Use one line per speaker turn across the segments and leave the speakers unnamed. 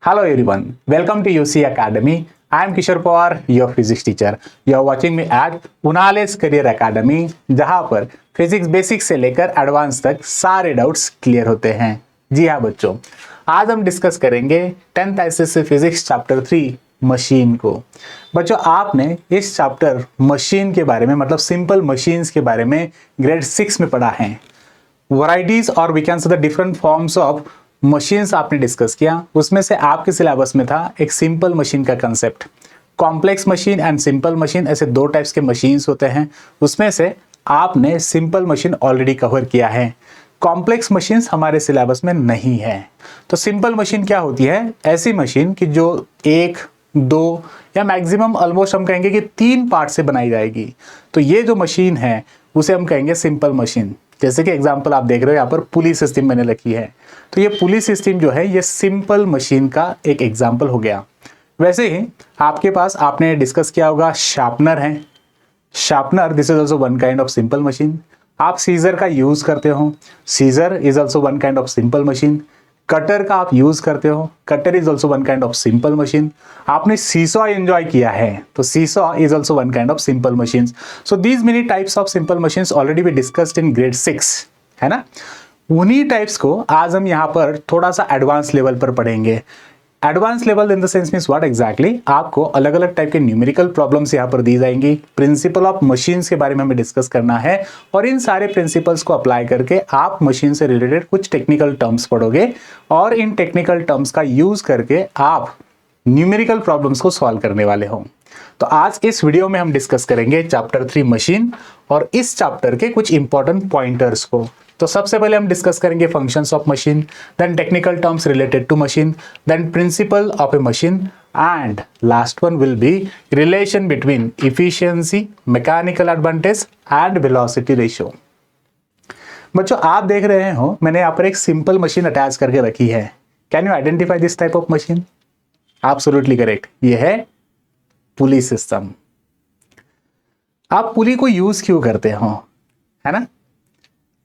Hello everyone, welcome to UC Academy. I am Kishore Pawar, your physics teacher. You are watching me at Unales Career Academy, जहां पर physics basic से लेकर advance तक सारे doubts clear होते हैं। जी हाँ बच्चों, आज हम डिस्कस करेंगे 10th SSC physics chapter 3 machine को। बच्चों आपने इस चैप्टर मशीन के बारे में मतलब सिंपल मशीन्स के बारे में ग्रेड 6 में पढ़ा है। वैरायटीज और we can say the different forms of machines आपने डिस्कस किया। उसमें से आपके सिलेबस में था एक सिंपल मशीन का concept. Complex machine and simple machine ऐसे दो टाइप्स के मशीन्स होते हैं। उसमें से आपने सिंपल मशीन ऑलरेडी कवर किया है। कॉम्प्लेक्स मशीन्स हमारे सिलेबस में नहीं है। तो सिंपल मशीन क्या होती है? ऐसी मशीन कि जो एक दो या मैक्सिमम ऑलमोस्ट हम कहेंगे कि 3 पार्ट से बनाई जाएगी। तो ये जो मशीन है उसे हम कहेंगे सिंपल मशीन। जैसे कि एग्जांपल आप देख रहे हो यहाँ पर पुली सिस्टम मैंने रखी है, तो ये पुली सिस्टम जो है ये सिंपल मशीन का एक एग्जांपल हो गया। वैसे ही आपके पास आपने डिस्कस किया होगा शार्पनर है। Sharpener this is also one kind of simple machine. आप सीजर का यूज करते हो, scissor is also one kind of simple machine. Cutter का आप यूज करते हो, cutter is also one kind of simple machine. आपने सीसॉ एंजॉय किया है, तो seesaw is also one kind of simple machine. So these many types of simple machines already we discussed in grade 6, है ना। उन्हीं types को आज हम यहाँ पर थोड़ा सा एडवांस लेवल पर पढ़ेंगे। Advance level in the sense means what exactly, आपको अलग अलग टाइप के न्यूमेरिकल प्रॉब्लम्स यहाँ पर दी जाएंगी। प्रिंसिपल ऑफ मशीन्स के बारे में हमें डिस्कस करना है और इन सारे प्रिंसिपल्स को अप्लाई करके आप मशीन से रिलेटेड कुछ टेक्निकल टर्म्स पढ़ोगे और इन टेक्निकल टर्म्स का यूज करके आप न्यूमेरिकल प्रॉब्लम्स को सॉल्व करने वाले हो। तो आज इस वीडियो में हम डिस्कस करेंगे चैप्टर 3 मशीन और इस चैप्टर के कुछ इंपॉर्टेंट पॉइंटर्स को। तो सबसे पहले हम डिस्कस करेंगे functions of machine, then technical terms related to machine, then principle of a machine and last one will be relation between efficiency, mechanical advantage and velocity ratio. बच्चों आप देख रहे हो मैंने यहाँ पर एक सिंपल मशीन अटैच करके रखी है। Can you identify this type of machine? Absolutely correct, ये है पुली सिस्टम। आप पुली को यूज क्यों करते हो, है ना?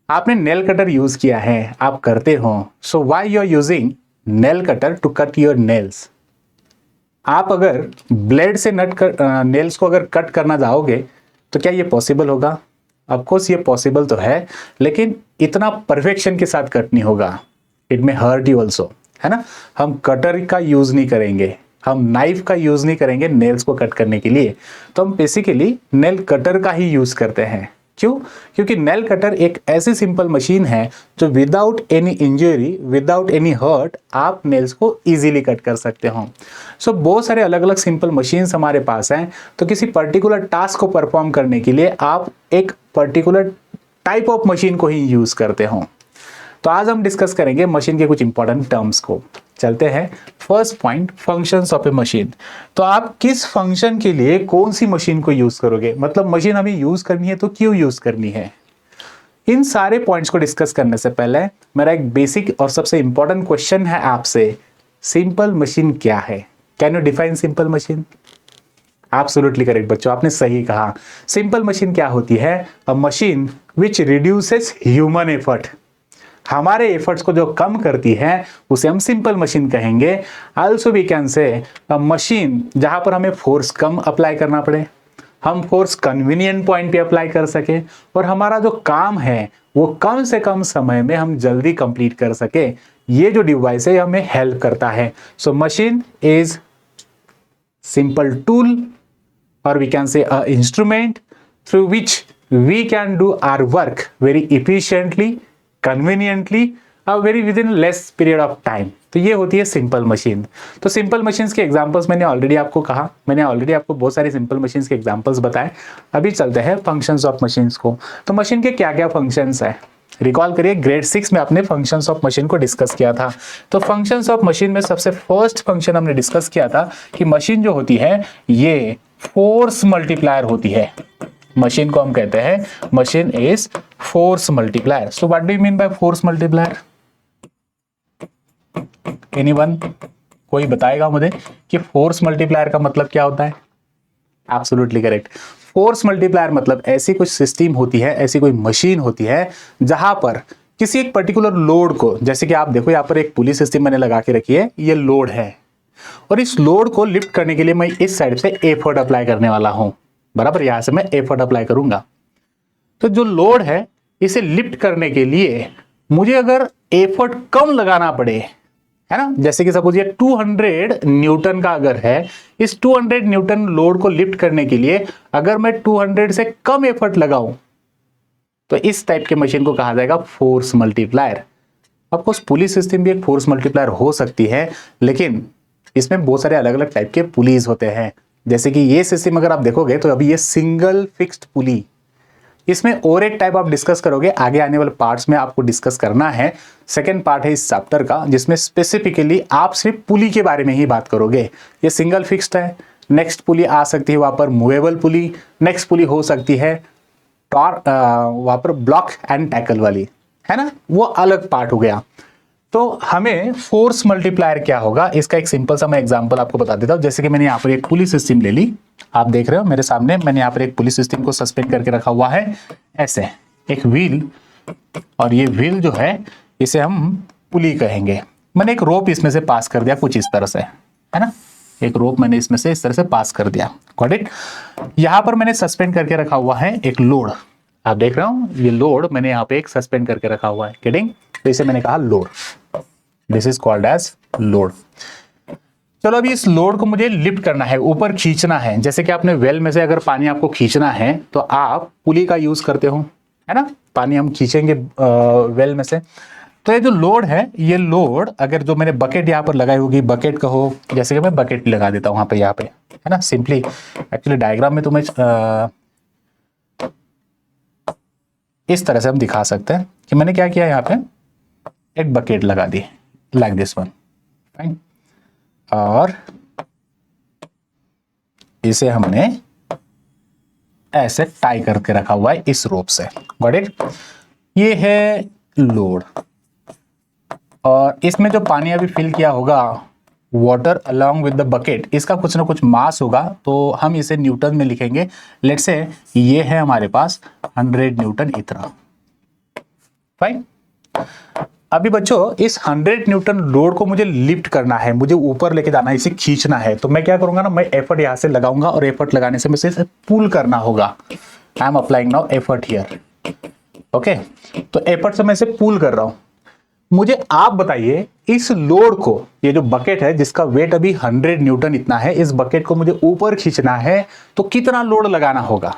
आपने नेल कटर यूज किया है, आप करते हो, so why you are using nail cutter to cut your nails. आप अगर ब्लेड से नेल्स को अगर कट करना चाहोगे तो क्या ये पॉसिबल होगा? ऑफ कोर्स ये पॉसिबल तो है, लेकिन इतना परफेक्शन के साथ कट नहीं होगा। It may hurt you also, है ना। हम कटर का यूज नहीं करेंगे, हम नाइफ का यूज नहीं करेंगे नेल्स को कट करने के लिए। तो हम बेसिकली नेल कटर का ही यूज करते हैं। क्यों? क्योंकि नेल कटर एक ऐसी सिंपल मशीन है जो without any injury, without any hurt आप नेल्स को इजीली कट कर सकते हो। सो बहुत सारे अलग अलग सिंपल मशीन्स हमारे पास हैं। तो किसी पर्टिकुलर टास्क को परफॉर्म करने के लिए आप एक पर्टिकुलर टाइप ऑफ मशीन को ही यूज करते हो। तो आज हम डिस्कस करेंगे मशीन के कुछ इंपॉर्टेंट टर्म्स को। चलते हैं first point, functions of a machine. तो आप किस फंक्शन के लिए कौन सी मशीन को यूज करोगे, मतलब मशीन हमें यूज करनी है तो क्यों यूज करनी है। इन सारे पॉइंट्स को डिस्कस करने से पहले मेरा एक बेसिक और सबसे इंपॉर्टेंट क्वेश्चन है आपसे, सिंपल मशीन क्या है? Can you define simple machine? Absolutely correct बच्चों, आपने सही कहा। सिंपल मशीन क्या होती है? A machine which reduces human effort. हमारे एफर्ट्स को जो कम करती है उसे हम सिंपल मशीन कहेंगे। Also we can say a machine जहां पर हमें फोर्स कम अप्लाई करना पड़े, हम फोर्स कन्वीनियंट पॉइंट पे अप्लाई कर सके और हमारा जो काम है वो कम से कम समय में हम जल्दी कंप्लीट कर सके। ये जो डिवाइस है हमें हेल्प करता है। So machine is simple tool और we can say a instrument through which we can do our work very efficiently, conveniently, very with in less period of time. तो ये होती है सिंपल मशीन। तो सिंपल मशीन्स के examples मैंने already आपको कहा, मैंने ऑलरेडी आपको बहुत सारी सिंपल मशीन्स के एग्जांपल्स बताए। अभी चलते हैं फंक्शंस ऑफ मशीन्स को। तो मशीन के क्या क्या फंक्शंस है, रिकॉल करिए ग्रेड 6 में आपने फंक्शंस ऑफ मशीन को डिस्कस किया था। तो फंक्शंस ऑफ मशीन में सबसे फर्स्ट फंक्शन हमने डिस्कस किया था कि मशीन जो होती है ये फोर्स मल्टीप्लायर होती है। मशीन को हम कहते हैं machine is force multiplier. So what do you mean by force multiplier? Anyone, कोई बताएगा मुझे कि फोर्स मल्टीप्लायर का मतलब क्या होता है? एब्सोल्युटली करेक्ट, फोर्स मल्टीप्लायर मतलब ऐसी कुछ सिस्टम होती है, ऐसी कोई मशीन होती है जहां पर किसी एक पर्टिकुलर लोड को, जैसे कि आप देखो यहाँ पर एक पुलिस सिस्टम मैंने लगा के रखी है, ये लोड है, और इस लोड को लिफ्ट करने के लिए मैं इस साइड से एफर्ट अप्लाई करने वाला हूं, बराबर, यहां से मैं एफर्ट अप्लाई करूंगा। तो जो लोड है इसे लिफ्ट करने के लिए मुझे अगर एफर्ट कम लगाना पड़े, है ना, जैसे कि सपोज ये 200 न्यूटन का अगर है, इस 200 न्यूटन लोड को लिफ्ट करने के लिए अगर मैं 200 से कम एफर्ट लगाऊं तो इस टाइप के मशीन को कहा जाएगा फोर्स मल्टीप्लायर। ऑफकोर्स पुली सिस्टम भी एक फोर्स मल्टीप्लायर हो सकती है, लेकिन इसमें बहुत सारे अलग अलग टाइप के पुलीज होते हैं। जैसे कि ये सिस्टम अगर आप देखोगे तो अभी ये सिंगल फिक्स्ड पुली, इसमें और एक टाइप आप डिस्कस करोगे, आगे आने वाले पार्ट्स में आपको डिस्कस करना है। सेकंड पार्ट है इस चैप्टर का जिसमें स्पेसिफिकली आप सिर्फ पुली के बारे में ही बात करोगे। ये सिंगल फिक्स्ड है, नेक्स्ट पुली आ सकती है वहां पर मूवेबल पुली, नेक्स्ट पुली हो सकती है वहां पर ब्लॉक एंड टैकल वाली, है ना, वो अलग पार्ट हो गया। तो हमें फोर्स मल्टीप्लायर क्या होगा इसका एक सिंपल सा मैं एग्जांपल आपको बता देता हूं। जैसे कि मैंने यहाँ पर एक पुली सिस्टम ले ली, आप देख रहे हो मेरे सामने, मैंने यहाँ पर एक पुली सिस्टम को सस्पेंड करके रखा हुआ है, ऐसे एक व्हील, और ये व्हील जो है इसे हम पुली कहेंगे। मैंने एक रोप इसमें से पास कर दिया कुछ इस तरह से, है ना, एक रोप मैंने इसमें से इस तरह से पास कर दिया, गॉट इट। यहां पर मैंने सस्पेंड करके रखा हुआ है एक लोड, आप देख रहे हो ये लोड मैंने यहाँ पे एक सस्पेंड करके रखा हुआ है, गेटिंग, तो इसे मैंने कहा load, this is called as load. चलो अभी इस लोड को मुझे लिफ्ट करना है, ऊपर खींचना है। जैसे कि आपने वेल में से अगर पानी आपको खींचना है तो आप पुली का यूज करते हो, है ना, पानी हम खींचेंगे वेल में से। तो ये जो लोड है, ये लोड अगर जो मैंने बकेट यहाँ पर लगाई होगी, बकेट कहो, जैसे कि मैं बकेट लगा देता हूँ यहाँ पे, है ना, सिंपली एक्चुअली डायग्राम में तुम्हें इस तरह से हम दिखा सकते हैं कि मैंने क्या किया, यहाँ पे एक बकेट लगा दी लाइक दिस वन, फाइन, और इसे हमने ऐसे टाई करके रखा हुआ है इस रोप से, गॉट इट। ये है लोड, और इसमें जो पानी अभी फिल किया होगा water along with the bucket, इसका कुछ ना कुछ मास होगा, तो हम इसे न्यूटन में लिखेंगे। लेट्स से ये है हमारे पास 100 न्यूटन इतना, फाइन। अभी बच्चों इस 100 न्यूटन लोड को मुझे लिफ्ट करना है, मुझे ऊपर लेके जाना है, इसे खींचना है। तो मैं क्या करूंगा ना, मैं एफर्ट यहां से लगाऊंगा और एफर्ट लगाने से मुझे इसे पुल करना होगा। I am applying now effort here, okay. तो एफर्ट से मैं इसे पुल कर रहा हूं। मुझे आप बताइए इस लोड को, ये जो बकेट है जिसका वेट अभी 100 न्यूटन इतना है, इस बकेट को मुझे ऊपर खींचना है तो कितना लोड लगाना होगा,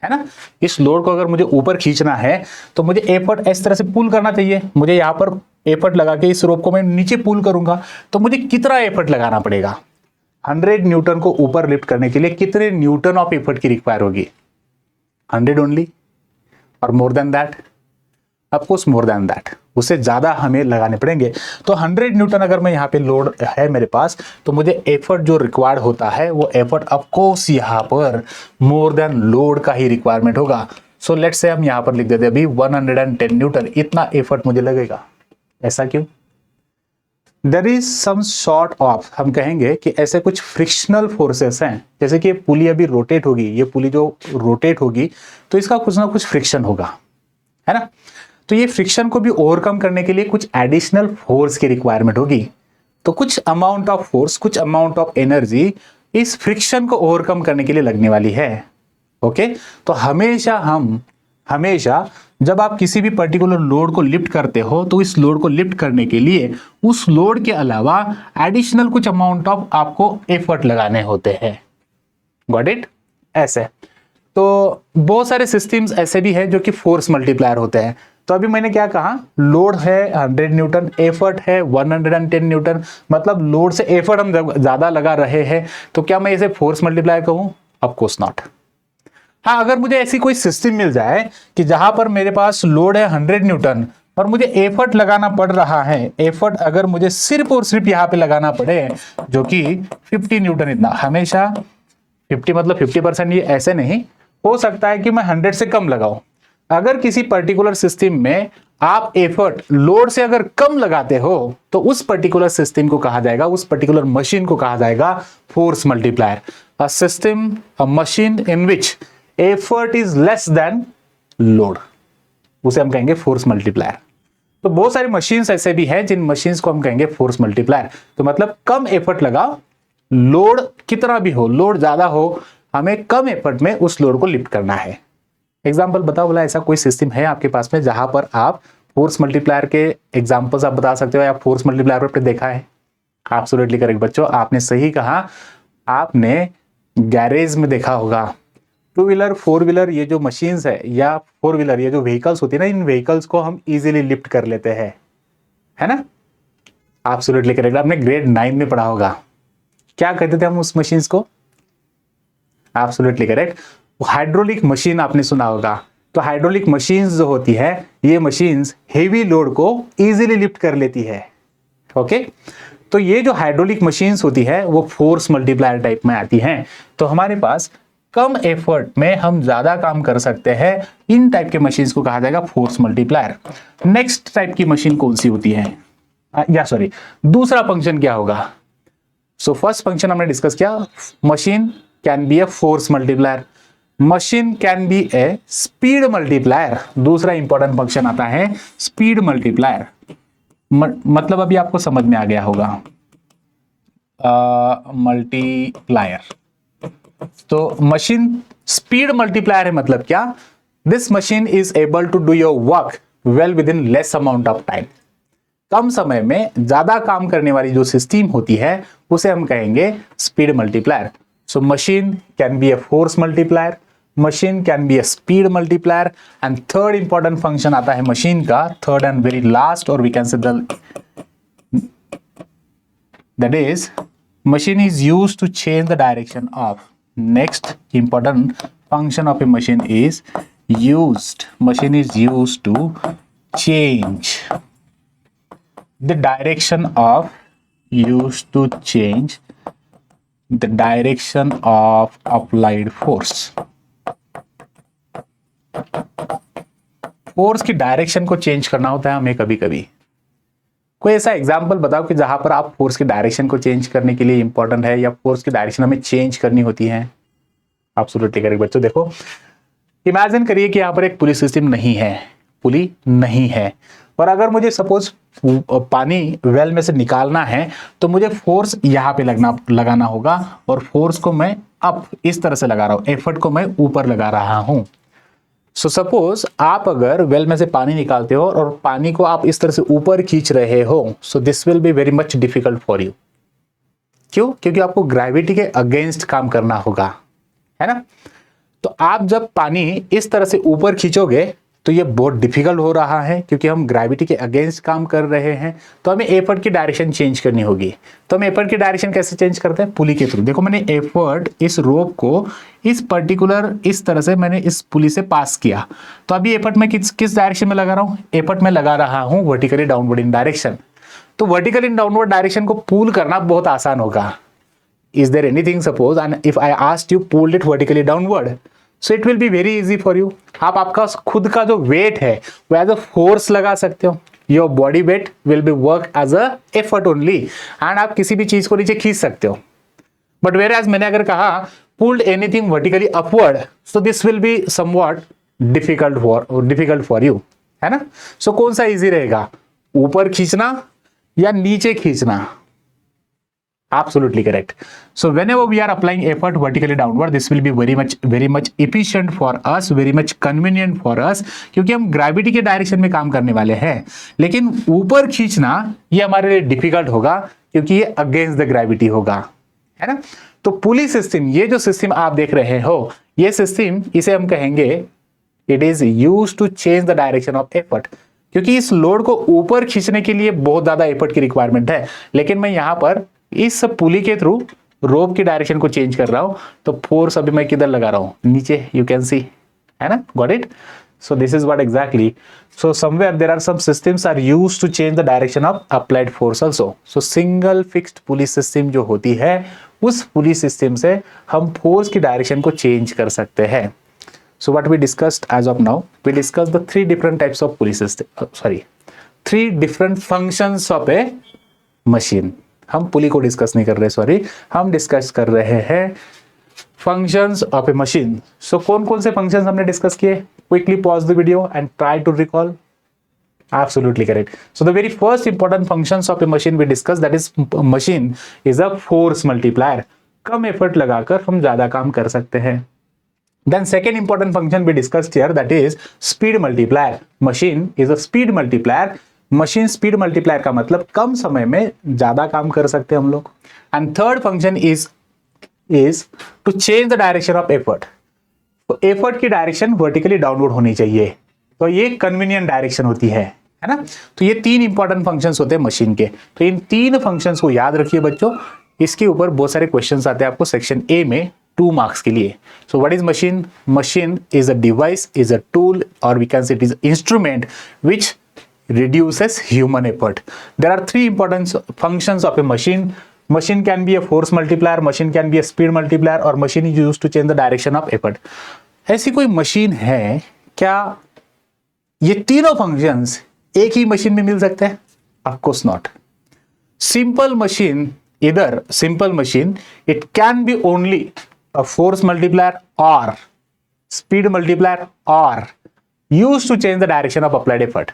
है ना। इस लोड को अगर मुझे ऊपर खींचना है तो मुझे एफर्ट इस तरह से पुल करना चाहिए। मुझे यहां पर एफर्ट लगा के इस रोप को मैं नीचे पुल करूंगा तो मुझे कितना एफर्ट लगाना पड़ेगा। 100 न्यूटन को ऊपर लिफ्ट करने के लिए कितने न्यूटन ऑफ एफर्ट की रिक्वायर होगी, 100 ओनली और more than that, of course more than that, उससे ज्यादा हमें लगाने पड़ेंगे। तो 100 न्यूटन अगर मैं यहाँ पे लोड है मेरे पास, तो मुझे एफर्ट जो रिक्वायर्ड होता है वो एफर्ट ऑफ कोर्स यहाँ पर मोर देन लोड का ही रिक्वायरमेंट होगा। सो लेट्स से हम यहाँ पर लिख देते हैं अभी 110 न्यूटन, इतना एफर्ट मुझे लगेगा। ऐसा क्यों? There is some sort of, हम कहेंगे कि ऐसे कुछ फ्रिक्शनल फोर्सेस हैं। जैसे कि ये पुली अभी रोटेट होगी, ये पुली जो रोटेट होगी तो इसका कुछ ना कुछ फ्रिक्शन होगा, है ना। तो ये फ्रिक्शन को भी ओवरकम करने के लिए कुछ एडिशनल फोर्स की रिक्वायरमेंट होगी। तो कुछ अमाउंट ऑफ फोर्स, कुछ अमाउंट ऑफ एनर्जी इस फ्रिक्शन को ओवरकम करने के लिए लगने वाली है, ओके। तो हमेशा जब आप किसी भी पर्टिकुलर लोड को लिफ्ट करते हो तो इस लोड को लिफ्ट करने के लिए उस लोड के अलावा एडिशनल कुछ अमाउंट ऑफ आपको एफर्ट लगाने होते हैं, गॉट इट। ऐसे तो बहुत सारे सिस्टम्स ऐसे भी हैं जो कि फोर्स मल्टीप्लायर होते हैं। तो अभी मैंने क्या कहा, लोड है 100 न्यूटन, एफर्ट है 110 न्यूटन, मतलब लोड से एफर्ट हम ज्यादा लगा रहे हैं, तो क्या मैं इसे फोर्स मल्टीप्लायर कहूं? Of course not. हाँ, अगर मुझे ऐसी कोई सिस्टम मिल जाए कि जहां पर मेरे पास लोड है 100 न्यूटन और मुझे एफर्ट लगाना पड़ रहा है, एफर्ट अगर मुझे सिर्फ और सिर्फ यहां पे लगाना पड़े जो कि 50 न्यूटन इतना, हमेशा 50 मतलब 50%, ये ऐसे नहीं हो सकता है कि मैं 100 से कम लगाऊं। अगर किसी पर्टिकुलर सिस्टम में आप एफर्ट लोड से अगर कम लगाते हो तो उस पर्टिकुलर सिस्टम को कहा जाएगा, उस पर्टिकुलर मशीन को कहा जाएगा force multiplier. A system, a machine in which effort is less then load, उसे हम कहेंगे फोर्स मल्टीप्लायर। तो बहुत सारी मशीन्स ऐसे भी हैं जिन मशीन्स को हम कहेंगे फोर्स मल्टीप्लायर। तो मतलब कम एफर्ट लगाओ, लोड कितना भी हो, लोड ज्यादा हो, हमें कम एफर्ट में उस लोड को लिफ्ट करना है। एग्जाम्पल बताओ, बोला ऐसा कोई सिस्टम है आपके पास में जहां पर आप फोर्स मल्टीप्लायर के एग्जाम्पल्स आप बता सकते हो या फोर्स मल्टीप्लायर पर देखा है? एब्सोल्युटली करेक्ट बच्चों, आपने सही कहा। आपने गैरेज में देखा होगा, टू व्हीलर फोर व्हीलर ये जो मशीन्स है या फोर व्हीलर ये जो व्हीकल्स होती है ना, इन व्हीकल्स को हम इजीली लिफ्ट कर लेते हैं, है ना? Absolutely correct. आपने ग्रेड 9 में पढ़ा होगा, क्या कहते थे हम उस मशीन्स को? एब्सोल्युटली करेक्ट, हाइड्रोलिक मशीन आपने सुना होगा। तो हाइड्रोलिक मशीन्स जो होती है, ये मशीन्स हेवी लोड को इजीली लिफ्ट कर लेती है। ओके, तो ये जो हाइड्रोलिक मशीन्स होती है वो फोर्स मल्टीप्लायर टाइप में आती हैं। तो हमारे पास कम एफर्ट में हम ज्यादा काम कर सकते हैं, इन टाइप के मशीन्स को कहा जाएगा फोर्स मल्टीप्लायर। नेक्स्ट टाइप की मशीन कौन सी होती है, या सॉरी दूसरा फंक्शन क्या होगा? सो फर्स्ट फंक्शन हमने डिस्कस किया, machine can be a force multiplier, machine can be a speed multiplier. दूसरा इंपॉर्टेंट फंक्शन आता है स्पीड मल्टीप्लायर। मतलब अभी आपको समझ में आ गया होगा, मल्टीप्लायर। तो मशीन स्पीड मल्टीप्लायर है, मतलब क्या? This machine is able to do your work well with in less amount of time. कम समय में ज्यादा काम करने वाली जो सिस्टम होती है उसे हम कहेंगे speed multiplier. So machine can be a force multiplier, machine can be a speed multiplier, and third important function आता है मशीन का, थर्ड एंड वेरी लास्ट, और we can say that is machine is used to change the direction of. Next important function of a machine is machine is used to change the direction of applied force. Force की direction को change करना होता है हमें कभी कभी। कोई ऐसा एग्जाम्पल बताओ कि जहां पर आप फोर्स की डायरेक्शन को चेंज करने के लिए इंपॉर्टेंट है, या फोर्स की डायरेक्शन हमें चेंज करनी होती है। एब्सोल्युटली करेक्ट बच्चों। देखो, इमेजिन करिए कि यहां पर एक पुली सिस्टम नहीं है, पुली नहीं है, और अगर मुझे सपोज पानी वेल में से निकालना है तो मुझे फोर्स यहां पे लगाना होगा, और फोर्स को मैं अप इस तरह से लगा रहा हूं, एफर्ट को मैं ऊपर लगा रहा हूं। सो सपोज आप अगर वेल में से पानी निकालते हो और पानी को आप इस तरह से ऊपर खींच रहे हो, so this will be very much difficult for you. क्यों? क्योंकि आपको ग्रेविटी के अगेंस्ट काम करना होगा, है ना? तो आप जब पानी इस तरह से ऊपर खींचोगे तो ये बहुत डिफिकल्ट हो रहा है, क्योंकि हम ग्रेविटी के अगेंस्ट काम कर रहे हैं। तो हमें एफर्ट की डायरेक्शन चेंज करनी होगी। तो हम एफर्ट की डायरेक्शन कैसे चेंज करते हैं? पुली के थ्रू। देखो, मैंने एफर्ट इस रोप को इस पर्टिकुलर इस तरह से मैंने इस पुली से पास किया, तो अभी एफर्ट में किस डायरेक्शन में लगा रहा हूं? एफर्ट में लगा रहा हूं वर्टिकली डाउनवर्ड इन डायरेक्शन। तो वर्टिकल इन डाउनवर्ड डायरेक्शन को पुल करना बहुत आसान होगा। Is there anything, suppose and if I asked you pull it vertically downward, so it will be very easy for you. आप आपका खुद का जो वेट है वो एज अ फोर्स लगा सकते हो। Your body weight will be work as a effort only, and आप किसी भी चीज को नीचे खींच सकते हो। बट वेयर एज मैंने अगर कहा pulled anything vertically upward, so this will be somewhat difficult for you, है ना? सो कौन सा इजी रहेगा, ऊपर खींचना या नीचे खींचना? Absolutely correct. So whenever we are applying effort vertically downward, this will be very much efficient for us, very much convenient for us, क्योंकि हम ग्रेविटी के डायरेक्शन में काम करने वाले हैं। लेकिन ऊपर खींचना ये हमारे लिए डिफिकल्ट होगा, क्योंकि ये अगेंस्ट द ग्रेविटी होगा, है ना? तो पुली सिस्टम, ये जो सिस्टम आप देख रहे हो, ये सिस्टम, इसे हम कहेंगे it is used to change the direction of effort, क्योंकि इस लोड को ऊपर खींचने के लिए बहुत ज्यादा एफर्ट की रिक्वायरमेंट है। लेकिन मैं यहां पर इस पुली के थ्रू रोप की डायरेक्शन को चेंज कर रहा हूं, तो फोर्स अभी मैं किधर लगा रहा हूं? नीचे, यू कैन सी, है ना? Got it? So this is what exactly. So somewhere there are some systems are used to change the direction of applied force also. So single fixed pulley system जो होती है, उस पुली system से हम force की direction को change कर सकते हैं। So what we discussed as of now, we discuss the three different types of pulley system, three different functions of a machine. हम पुली को डिस्कस नहीं कर रहे, सॉरी, हम डिस्कस कर रहे हैं functions of a machine. So कौन कौन से फंक्शंस हमने डिस्कस किए? Quickly pause the video and try to recall. Absolutely correct. So the very first important functions of a machine we discussed, that is machine is a force multiplier. Come effort लगाकर हम ज्यादा काम कर सकते हैं. Then second important function we discussed here, that is speed multiplier. Machine is a speed multiplier. Machine speed multiplier का मतलब कम समय में ज्यादा काम कर सकते हैं हम लोग. And third function is to change the direction of effort. तो एफर्ट की डायरेक्शन वर्टिकली डाउनवर्ड होनी चाहिए, तो ये कन्वीनियंट डायरेक्शन होती है ना. तो ये तीन इंपॉर्टेंट फंक्शंस होते हैं मशीन के. तो इन तीन फंक्शंस को याद रखिए बच्चों. इसके ऊपर बहुत सारे क्वेश्चंस आते हैं आपको सेक्शन ए में 2 मार्क्स के लिए. So what is machine? Machine is a device, is a tool, और we can say it is instrument which reduces human effort. There are 3 important functions of a machine. Machine can be a force multiplier, machine can be a speed multiplier, और machine is used to change the direction of effort. ऐसी कोई machine है क्या ये तीनों functions एक ही machine में मिल सकते हैं? Of course not. Simple machine, either simple machine, it can be only a force multiplier or speed multiplier or used to change the direction of applied effort.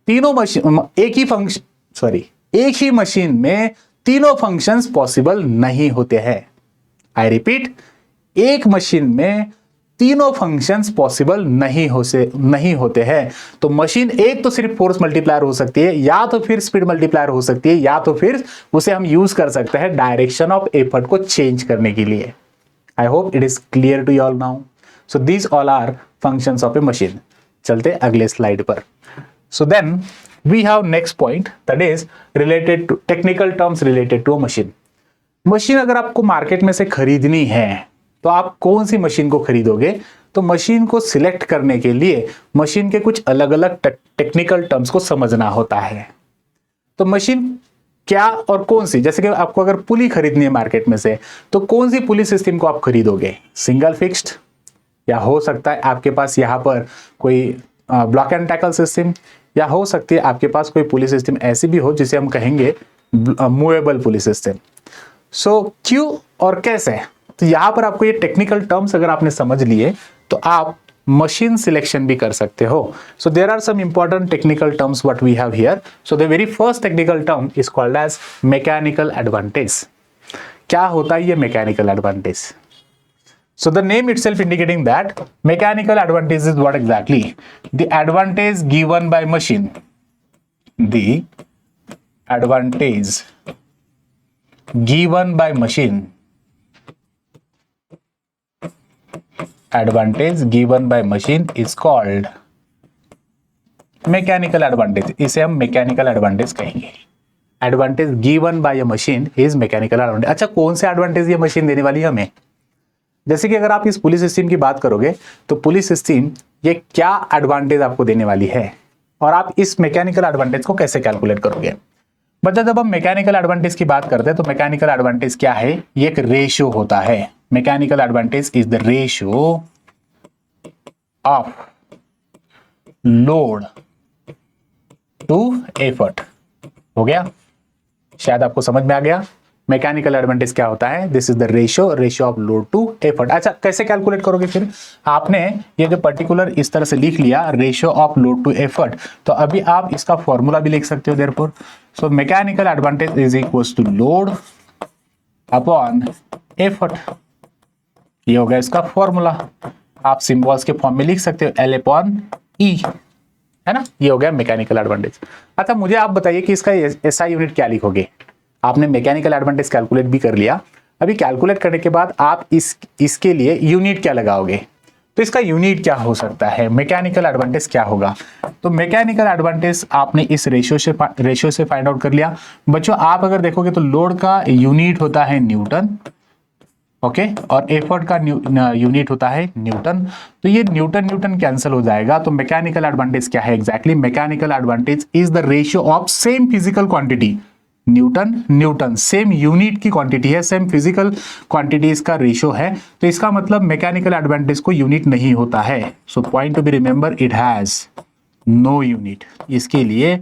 तीनों मशीन एक ही मशीन में तीनों functions possible नहीं होते हैं. I repeat, एक machine में तीनों फंक्शंस पॉसिबल नहीं होते हैं. तो मशीन एक तो सिर्फ फोर्स मल्टीप्लायर हो सकती है, या तो फिर स्पीड मल्टीप्लायर हो सकती है, या तो फिर उसे हम यूज कर सकते हैं डायरेक्शन ऑफ एफर्ट को चेंज करने के लिए. I hope it is clear to you all now. So these all are functions of a machine. चलते अगले स्लाइड पर. So then we have next point, that is related to technical terms related to a machine. Machine अगर आपको market में से खरीदनी है तो आप कौन सी मशीन को खरीदोगे? तो मशीन को सिलेक्ट करने के लिए मशीन के कुछ अलग अलग टेक्निकल टर्म्स को समझना होता है. तो मशीन क्या और कौन सी, जैसे कि आपको अगर पुली खरीदनी है मार्केट में से, तो कौन सी पुली सिस्टम को आप खरीदोगे? सिंगल फिक्स्ड, या हो सकता है आपके पास यहाँ पर कोई ब्लॉक एंड टैकल सिस्टम, या हो सकती है आपके पास कोई पुलिस सिस्टम ऐसी भी हो जिसे हम कहेंगे मूवेबल पुलिस सिस्टम. सो क्यों और कैसे? तो यहां पर आपको ये टेक्निकल टर्म्स अगर आपने समझ लिए तो आप मशीन सिलेक्शन भी कर सकते हो. So there are some important technical terms what we have here. So the very first technical term is called as mechanical advantage. क्या होता है ये mechanical advantage? So the name itself indicating that mechanical advantage is what exactly? The advantage given by machine. The advantage given by machine. Advantage given by machine is called mechanical advantage. इसे हम mechanical advantage कहेंगे. Advantage given by a machine is mechanical advantage. अच्छा, कौन से advantage ये machine देने वाली है हमें? जैसे कि अगर आप इस पुलिस सिस्टम की बात करोगे तो पुलिस सिस्टम ये क्या एडवांटेज आपको देने वाली है, और आप इस मैकेनिकल एडवांटेज को कैसे कैलकुलेट करोगे? बच्चा, जब हम मैकेनिकल एडवांटेज की बात करते हैं तो मैकेनिकल एडवांटेज क्या है? ये एक रेशियो होता है. Mechanical advantage is the ratio of load to effort. हो गया? शायद आपको समझ में आ गया. मैकेनिकल एडवांटेज क्या होता है? This is the ratio of load to effort. अच्छा, कैसे कैलकुलेट करोगे? फिर आपने ये जो पर्टिकुलर इस तरह से लिख लिया ratio of load to effort, तो अभी आप इसका फॉर्मूला भी लिख सकते हो. Therefore so mechanical advantage is equals to load upon effort. ये हो गया इसका फॉर्मूला. आप सिंबल्स के फॉर्म में लिख सकते हो L अपॉन E, है ना. ये हो गया मैकेनिकल एडवांटेज. अच्छा, मुझे आप बताइए कि इसका SI यूनिट क्या लिखोगे? आपने मैकेनिकल एडवांटेज कैलकुलेट भी कर लिया. अभी कैलकुलेट करने के बाद आप इसके लिए यूनिट क्या लगाओगे? तो इसका यूनिट क्या हो सकता है? मैकेनिकल एडवांटेज क्या होगा? तो मैकेनिकल एडवांटेज आपने इस रेशियो से फाइंड आउट कर लिया. बच्चों, आप अगर देखोगे तो लोड का यूनिट होता है न्यूटन, ओके, और एफर्ट का यूनिट होता है न्यूटन. तो ये न्यूटन कैंसिल हो जाएगा. तो मैकेनिकल एडवांटेज क्या है exactly? Mechanical advantage is the ratio of same physical quantity. Newton same unit की क्वांटिटी है, सेम फिजिकल क्वांटिटीज का रेशियो है. तो इसका मतलब मैकेनिकल एडवांटेज को यूनिट नहीं होता है. So point to be remember, it has no unit. इसके लिए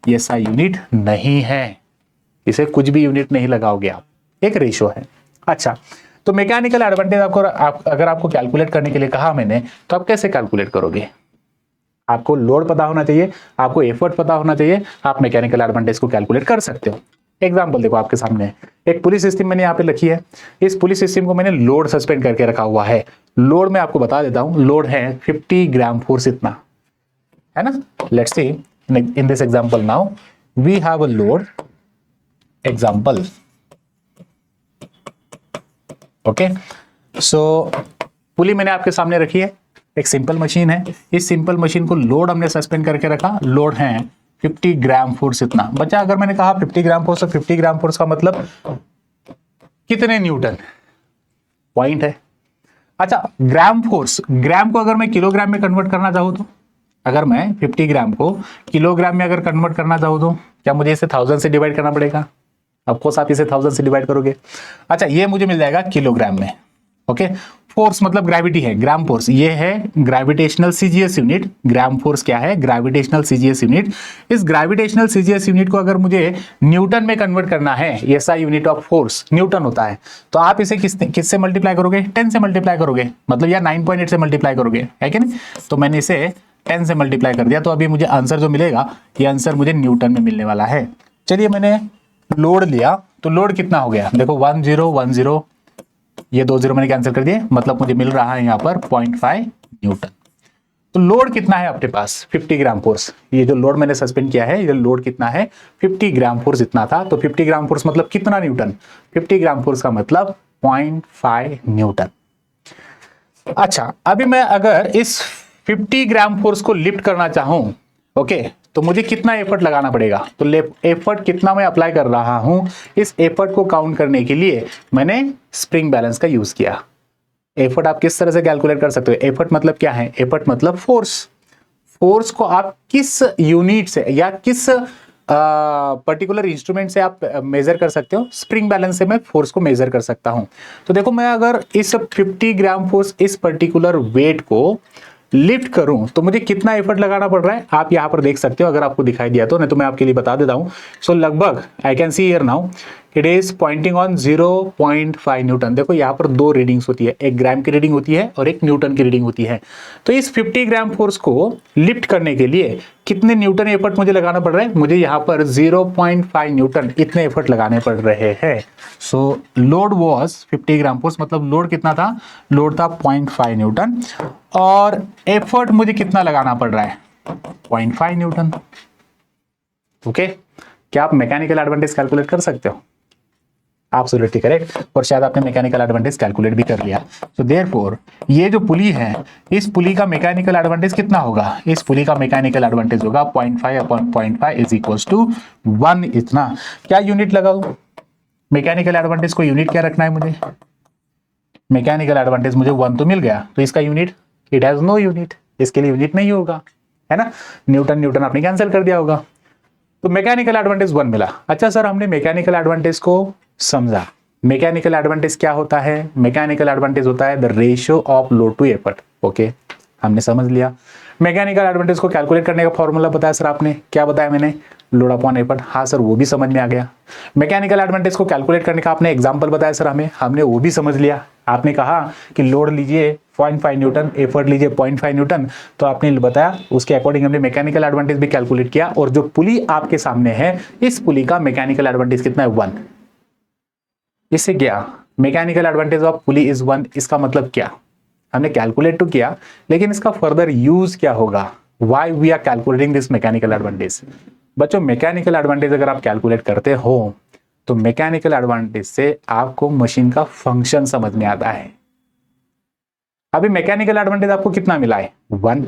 ऐसा यूनिट नहीं है, इसे कुछ भी यूनिट नहीं लगाओगे आप, एक रेशियो है. अच्छा, तो मैकेनिकल एडवांटेज अगर आपको कैलकुलेट करने के लिए कहा मैंने, तो आप कैसे कैलकुलेट करोगे? आपको लोड पता होना चाहिए, आपको एफर्ट पता होना चाहिए, आप मैकेनिकल एडवांटेज को कैलकुलेट कर सकते हो। एग्जाम्पल देखो आपके सामने, एक पुलिस सिस्टम मैंने यहाँ पे लिखी है। इस पुलिस सिस्टम को मैंने लोड सस्पेंड करके रखा हुआ है। लोड मैं आपको बता देता हूँ, लोड है 50 ग्राम फोर्स, इतना है ना। Let's see in this example now we have a load example. Okay, so pulley मैंने आपके सामने रखी है, एक सिंपल मशीन है। इस सिंपल मशीन को लोड हमने सस्पेंड करके रखा। लोड है 50 ग्राम फोर्स, इतना बच्चा। अगर मैंने कहा 50 ग्राम फोर्स, तो 50 ग्राम फोर्स का मतलब कितने न्यूटन, पॉइंट है। अच्छा, ग्राम फोर्स, ग्राम को अगर मैं किलोग्राम में कन्वर्ट करना चाहूँ तो, अगर मैं 50 ग्राम को किलोग्राम में अगर कन्वर्ट करना चाहूँ तो क्या मुझे इसे 1000 से डिवाइड करना पड़ेगा? ऑफकोर्स आप इसे 1000 से डिवाइड करोगे। अच्छा, ये मुझे मिल जाएगा किलोग्राम में। ओके, फोर्स मतलब ग्रेविटी है, ग्राम फोर्स ये है gravitational CGS unit. Gram force क्या है? Gravitational CGS unit. इस ग्रेविटेशनल सीजीएस यूनिट को अगर मुझे न्यूटन में कन्वर्ट करना है, SI unit of force Newton होता है, तो आप इसे किससे मल्टीप्लाई करोगे? 10 से मल्टीप्लाई करोगे, मतलब या 9.8 से मल्टीप्लाई करोगे, है कि नहीं? तो मैंने इसे 10 से मल्टीप्लाई कर दिया, तो अभी मुझे आंसर जो मिलेगा, ये आंसर मुझे न्यूटन में मिलने वाला है। चलिए, मैंने लोड लिया, तो लोड कितना हो गया? देखो 1010, ये 2 0 मैंने कैंसिल कर दिए, मतलब मुझे मिल रहा है यहाँ पर 0.5 न्यूटन। तो लोड कितना है आपके पास? 50 ग्राम फोर्स। ये जो लोड मैंने सस्पेंड किया है, ये लोड कितना है? 50 ग्राम फोर्स इतना था। तो 50 ग्राम फोर्स मतलब कितना न्यूटन? 50 ग्राम फोर्स का मतलब 0.5 न्यूटन। अच्छा, अभी मैं अगर इस 50 ग्राम फोर्स को लिफ्ट करना चाहूं, ओके, तो मुझे कितना एफर्ट लगाना पड़ेगा? तो एफर्ट कितना मैं अप्लाई कर रहा हूं, इस एफर्ट को काउंट करने के लिए मैंने स्प्रिंग बैलेंस का यूज किया। एफर्ट आप किस तरह से कैलकुलेट कर सकते हो? एफर्ट मतलब क्या है? एफर्ट मतलब फोर्स। फोर्स को आप किस यूनिट से या किस पर्टिकुलर इंस्ट्रूमेंट से आप मेजर कर सकते हो? स्प्रिंग बैलेंस से मैं फोर्स को मेजर कर सकता हूं। तो देखो, मैं अगर इस 50 ग्राम फोर्स, इस पर्टिकुलर वेट को लिफ्ट करूं, तो मुझे कितना एफर्ट लगाना पड़ रहा है? आप यहां पर देख सकते हो, अगर आपको दिखाई दिया तो, नहीं तो मैं आपके लिए बता देता हूं। सो लगभग I can see here now it is pointing on 0.5 Newton. देखो यहां पर 2 रीडिंग्स होती है, एक ग्राम की रीडिंग होती है और एक न्यूटन की रीडिंग होती है। तो इस 50 ग्राम फोर्स को लिफ्ट करने के लिए कितने न्यूटन एफर्ट मुझे लगाना पड़ रहा है? मुझे यहां पर 0.5 न्यूटन इतने एफर्ट लगाने पड़ रहे हैं। सो लोड वॉज 50 ग्राम फोर्स, मतलब लोड कितना था? लोड था 0.5 न्यूटन, और एफर्ट मुझे कितना लगाना पड़ रहा है? 0.5 न्यूटन। ओके, क्या आप मैकेनिकल एडवांटेज कैलकुलेट कर सकते हो? एब्सोल्युटली करेक्ट, और शायद आपने मैकेनिकल एडवांटेज कैलकुलेट भी कर लिया। सो देयरफॉर ये जो पुली है, इस पुली का मैकेनिकल एडवांटेज कितना होगा? इस पुली का मैकेनिकल एडवांटेज होगा 0.5 अपॉन 0.5 इज इक्वल्स टू 1। इतना क्या यूनिट लगाऊं? मैकेनिकल एडवांटेज को यूनिट क्या रखना है मुझे? मैकेनिकल एडवांटेज मुझे 1 तो मिल गया, तो इसका unit, it has no unit, इसके लिए यूनिट नहीं होगा, है ना। न्यूटन न्यूटन आपने कैंसिल कर दिया होगा, तो मैकेनिकल एडवांटेज 1 मिला। अच्छा सर, हमने मैकेनिकल एडवांटेज को समझा। मैकेनिकल एडवांटेज क्या होता है? मैकेनिकल एडवांटेज होता है the ratio of load to effort. Okay, हमने समझ लिया। मैकेनिकल एडवांटेज को कैलकुलेट करने का फॉर्मूला बताया सर आपने, क्या बताया मैंने? Load upon effort. हाँ सर, वो भी समझ में आ गया। मैकेनिकल एडवांटेज को कैलकुलेट करने का आपने एग्जांपल बताया सर हमें, हमने वो भी समझ लिया। आपने कहा कि लोड लीजिए 0.5 न्यूटन, एफर्ट लीजिए 0.5 न्यूटन, तो आपने बताया उसके अकॉर्डिंग हमने मैकेनिकल एडवांटेज भी कैलकुलेट किया। और जो पुली आपके सामने है, इस पुली का मैकेनिकल एडवांटेज कितना है? 1। इससे क्या? Mechanical advantage of pulley is 1। इसका मतलब क्या? हमने कैलकुलेट तो किया, लेकिन इसका फर्दर यूज क्या होगा? Why we are calculating this mechanical advantage? बच्चों, मैकेनिकल एडवांटेज अगर आप कैलकुलेट करते हो, तो मैकेनिकल एडवांटेज से आपको मशीन का फंक्शन समझ में आता है। अभी मैकेनिकल एडवांटेज आपको कितना मिला है? 1।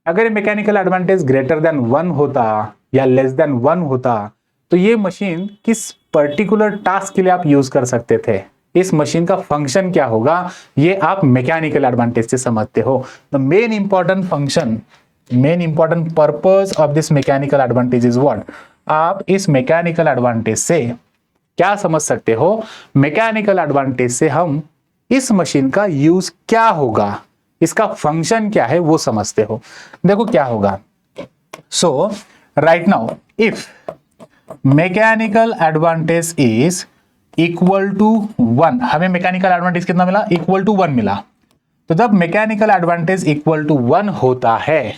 अगर ये मैकेनिकल एडवांटेज ग्रेटर देन 1 होता या लेस देन 1 होता, तो ये मशीन किस पर्टिकुलर टास्क के लिए आप यूज कर सकते थे? इस मशीन का फंक्शन क्या होगा, ये आप मैकेनिकल एडवांटेज से समझते हो। The main important function, main important purpose of this mechanical advantage is what? आप इस मैकेनिकल एडवांटेज से क्या समझ सकते हो? मैकेनिकल एडवांटेज से हम इस मशीन का यूज क्या होगा, इसका फंक्शन क्या है, वो समझते हो। देखो क्या होगा। So right now if mechanical advantage is equal to 1, हमें मैकेनिकल एडवांटेज कितना मिला? इक्वल टू 1 मिला। तो जब मैकेनिकल एडवांटेज इक्वल टू 1 होता है,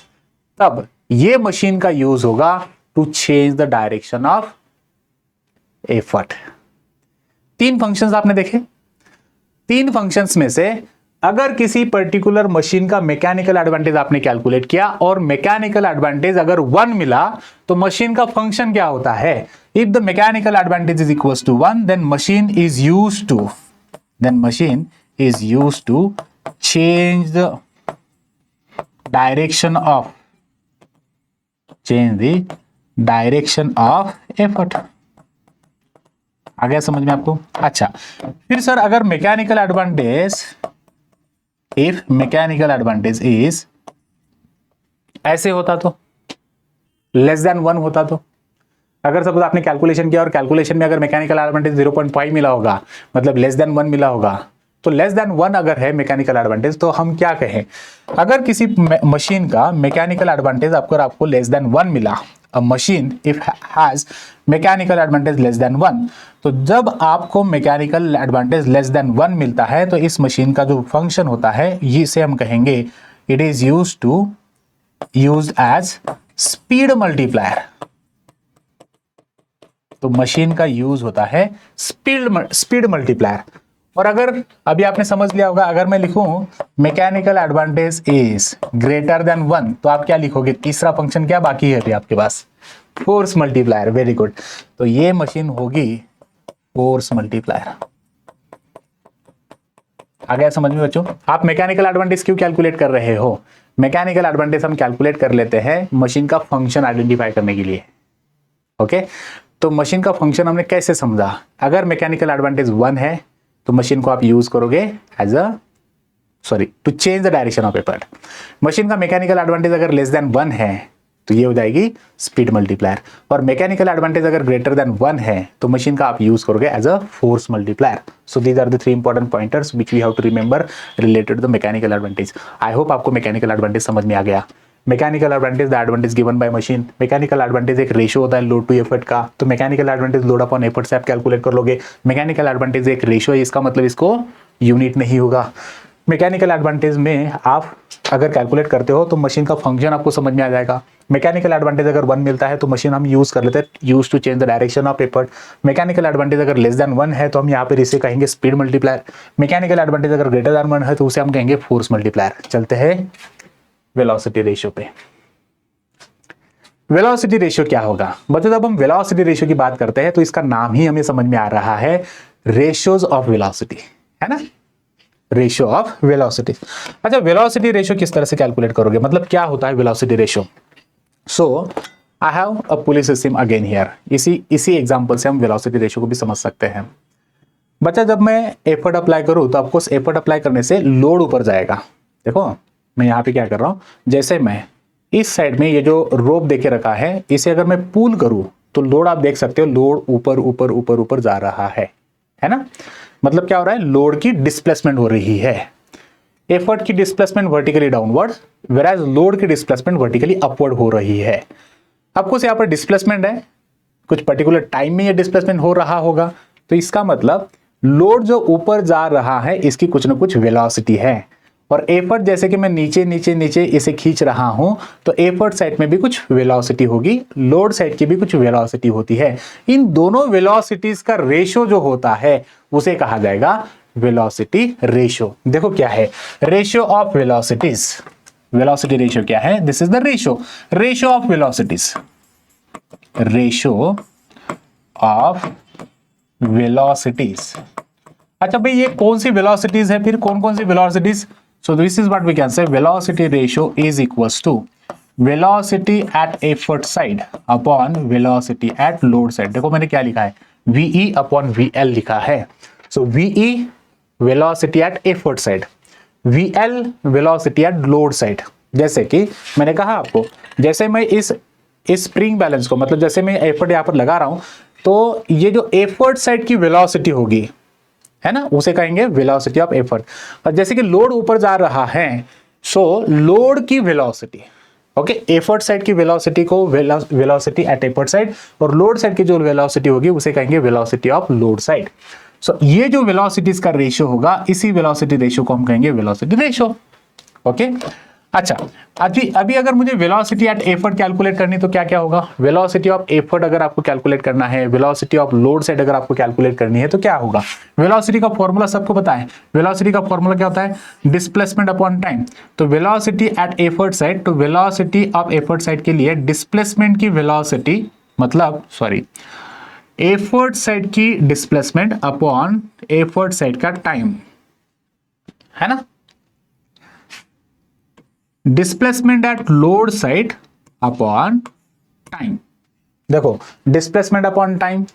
तब ये मशीन का यूज होगा to change the direction of effort. 3 functions आपने देखे। 3 फंक्शंस में से अगर किसी पर्टिकुलर मशीन का मैकेनिकल एडवांटेज आपने कैलकुलेट किया और मैकेनिकल एडवांटेज अगर 1 मिला तो मशीन का फंक्शन क्या होता है? If the mechanical advantage is equal to 1 then machine is used to change the direction of effort. आ गया समझ में आपको? अच्छा, फिर सर अगर मैकेनिकल एडवांटेज इज ऐसे होता तो, लेस देन 1 होता तो, अगर सपोज आपने कैलकुलेशन किया और कैलकुलेशन में अगर मैकेनिकल एडवांटेज 0.5 मिला होगा, मतलब लेस देन 1 मिला होगा, तो लेस देन 1 अगर है मैकेनिकल एडवांटेज तो हम क्या कहें? अगर किसी मशीन का मैकेनिकल एडवांटेज आपको लेस देन 1 मिला, अ machine if has mechanical advantage less than 1, तो जब आपको मैकेनिकल एडवांटेज लेस देन 1 मिलता है तो इस मशीन का जो फंक्शन होता है इसे हम कहेंगे it is used as speed multiplier. तो मशीन का यूज होता है स्पीड मल्टीप्लायर। और अगर अभी आपने समझ लिया होगा, अगर मैं लिखूं mechanical advantage is greater than 1 तो आप क्या लिखोगे? तीसरा फंक्शन क्या बाकी है अभी आपके पास? Force multiplier. Very good. तो ये मशीन होगी फोर्स मल्टीप्लायर। आ गया समझ में बच्चों? आप मैकेनिकल एडवांटेज क्यों कैलकुलेट कर रहे हो? मैकेनिकल एडवांटेज हम कैलकुलेट कर लेते हैं मशीन का फंक्शन आइडेंटिफाई करने के लिए। ओके, तो मशीन का फंक्शन हमने कैसे समझा? अगर मैकेनिकल एडवांटेज 1 है तो मशीन को आप यूज करोगे to change the direction of effort. Machine का मैकेनिकल एडवांटेज अगर लेस देन 1 है तो ये हो जाएगी स्पीड मल्टीप्लायर, और मैकेनिकल एडवांटेज अगर ग्रेटर देन 1 है तो मशीन का आप यूज करोगे as a force multiplier. So these are the 3 important pointers which we have to remember related to the mechanical advantage. I hope आपको मैकेनिकल एडवांटेज समझ में आ गया। Mechanical advantage the advantage given by machine. Mechanical advantage एक ratio होता है load to effort का, तो mechanical advantage load upon effort से आप कैलकुलेट कर लोगे। मैकेनिकल एडवांटेज एक रेशियो है, इसका मतलब इसको यूनिट नहीं होगा। मैकेनिकल एडवांटेज में आप अगर कैलकुलेट करते हो तो मशीन का फंक्शन आपको समझ में आ जाएगा। मैकेनिकल एडवांटेज अगर 1 मिलता है तो मशीन हम यूज कर लेते हैं use to change the direction of effort. Mechanical advantage अगर लेस देन 1 है तो हम यहाँ पर इसे कहेंगे स्पीड मल्टीप्लायर। मैकेनिकल एडवांटेज अगर ग्रेटर देन 1 है तो उसे हम कहेंगे फोर्स मल्टीप्लायर। चलते हैं वेलोसिटी रेशियो पे। वेलोसिटी रेशियो क्या होगा बच्चों? जब हम वेलोसिटी रेशियो की बात करते हैं तो इसका नाम ही हमें समझ में आ रहा है, रेशियोज ऑफ वेलोसिटी, है ना? Ratio of velocity. अच्छा, वेलोसिटी रेशियो किस तरह से कैलकुलेट करोगे? मतलब क्या होता है velocity ratio? So I have a pulley system again here. इसी एग्जांपल से हम वेलोसिटी रेशियो को भी समझ सकते हैं। बच्चा, जब मैं एफर्ट अप्लाई करूं तो आपको एफर्ट अप्लाई करने से लोड ऊपर जाएगा। देखो मैं यहाँ पे क्या कर रहा हूं, जैसे मैं इस साइड में ये जो रोप देके रखा है इसे अगर मैं पुल करूं तो लोड आप देख सकते हो, लोड ऊपर ऊपर ऊपर ऊपर जा रहा है ना? मतलब क्या हो रहा है? लोड की डिस्प्लेसमेंट हो रही है। एफर्ट की डिस्प्लेसमेंट वर्टिकली डाउनवर्ड, वेराज लोड की डिस्प्लेसमेंट वर्टिकली अपवर्ड हो रही है। आपको यहाँ पर डिस्प्लेसमेंट है, कुछ पर्टिकुलर टाइम में ये डिस्प्लेसमेंट हो रहा होगा, तो इसका मतलब लोड जो ऊपर जा रहा है इसकी कुछ ना कुछ वेलोसिटी है। और एफर्ट जैसे कि मैं नीचे नीचे नीचे इसे खींच रहा हूं तो एफर्ट साइड में भी कुछ वेलोसिटी होगी, लोड साइड की भी कुछ वेलोसिटी होती है। इन दोनों वेलोसिटीज का रेशियो जो होता है उसे कहा जाएगा वेलोसिटी रेशियो। देखो क्या है ratio of velocities. Velocity ratio क्या है? This is the ratio of velocities. Ratio of velocities. अच्छा भाई, ये कौन सी वेलोसिटीज है? फिर कौन कौन सी velocities? So this is what we can say, velocity ratio is equals to velocity at effort side upon velocity at load side। देखो मैंने क्या लिखा है, VE upon VL लिखा है। So VE velocity at effort side, VL velocity at load side। जैसे कि मैंने कहा आपको, जैसे मैं इस स्प्रिंग बैलेंस को, मतलब जैसे मैं एफर्ट यहाँ पर लगा रहा हूं तो ये जो एफर्ट साइड की वेलोसिटी होगी, है ना, उसे कहेंगे वेलोसिटी ऑफ एफर्ट। और जैसे कि लोड ऊपर जा रहा है सो लोड की वेलोसिटी, ओके, एफर्ट साइड की वेलोसिटी को वेलोसिटी एट एफर्ट साइड, और लोड साइड की जो वेलोसिटी होगी उसे कहेंगे वेलोसिटी ऑफ लोड साइड। सो ये जो वेलोसिटीज का रेशियो होगा, इसी वेलोसिटी रेशियो को हम कहेंगे वेलोसिटी रेशियो। ओके, अच्छा, अभी अगर मुझे वेलोसिटी एट एफर्ट कैलकुलेट करनी तो क्या क्या होगा? वेलोसिटी ऑफ एफर्ट अगर आपको कैलकुलेट करना है, वेलोसिटी ऑफ लोड साइड अगर आपको कैलकुलेट करनी है तो क्या होगा? वेलोसिटी का फॉर्मूला सबको पता है। वेलोसिटी का फॉर्मूला क्या होता है? Displacement upon time. तो वेलोसिटी एट एफर्ट साइड, तो वेलोसिटी ऑफ एफर्ट साइड के लिए डिस्प्लेसमेंट की वेलोसिटी मतलब एफर्ट साइड की डिस्प्लेसमेंट अपॉन एफर्ट साइड का टाइम, है ना? Displacement at load side upon time. देखो, डिस्प्लेसमेंट अपॉन टाइम,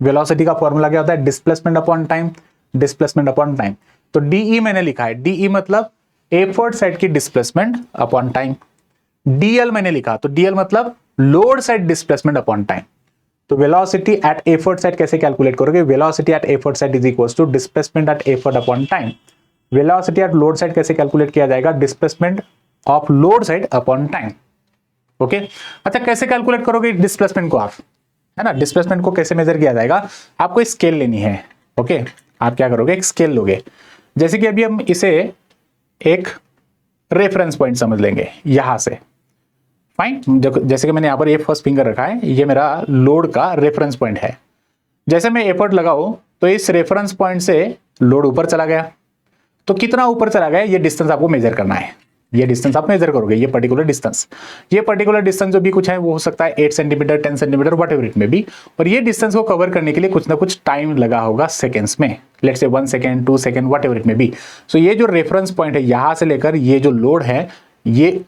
वेलोसिटी का फॉर्मूला क्या होता है? Displacement upon time, displacement upon time. तो डीई मैंने लिखा है, डीई मतलब एफर्ट साइड की डिस्प्लेसमेंट अपॉन टाइम। डीएल मैंने लिखा, तो डीएल मतलब load side displacement upon time. तो वेलोसिटी एट एफर्ट साइड कैसे कैलकुलेट करोगे? Velocity at effort side is equal to displacement at effort upon time. Velocity at load side कैसे calculate किया जाएगा? Displacement of load side upon time. Okay, अच्छा कैसे calculate करोगे displacement को आप, है ना? डिस्प्लेसमेंट को कैसे मेजर किया जाएगा? आपको स्केल लेनी है। ओके, आप क्या करोगे? एक स्केल लोगे। जैसे कि अभी हम इसे एक रेफरेंस पॉइंट समझ लेंगे यहां से। फाइन, जैसे कि मैंने यहां पर ये फर्स्ट फिंगर रखा है, ये मेरा लोड का रेफरेंस पॉइंट है। जैसे मैं एफर्ट लगाऊं तो इस रेफरेंस पॉइंट से लोड ऊपर चला गया, तो कितना ऊपर चला गया ये डिस्टेंस आपको मेजर करना है। ये डिस्टेंस आप मेजर करोगे, ये पर्टिकुलर डिस्टेंस जो भी कुछ है वो हो सकता है 8 centimetre, 10 centimetre, what ever it में भी। और ये डिस्टेंस को कवर करने के लिए कुछ ना कुछ टाइम लगा होगा सेकेंड्स में, let's say 1 second, 2 second, what ever it में भी। सो ये जो रेफरेंस पॉइंट है यहां से लेकर ये जो लोड है ये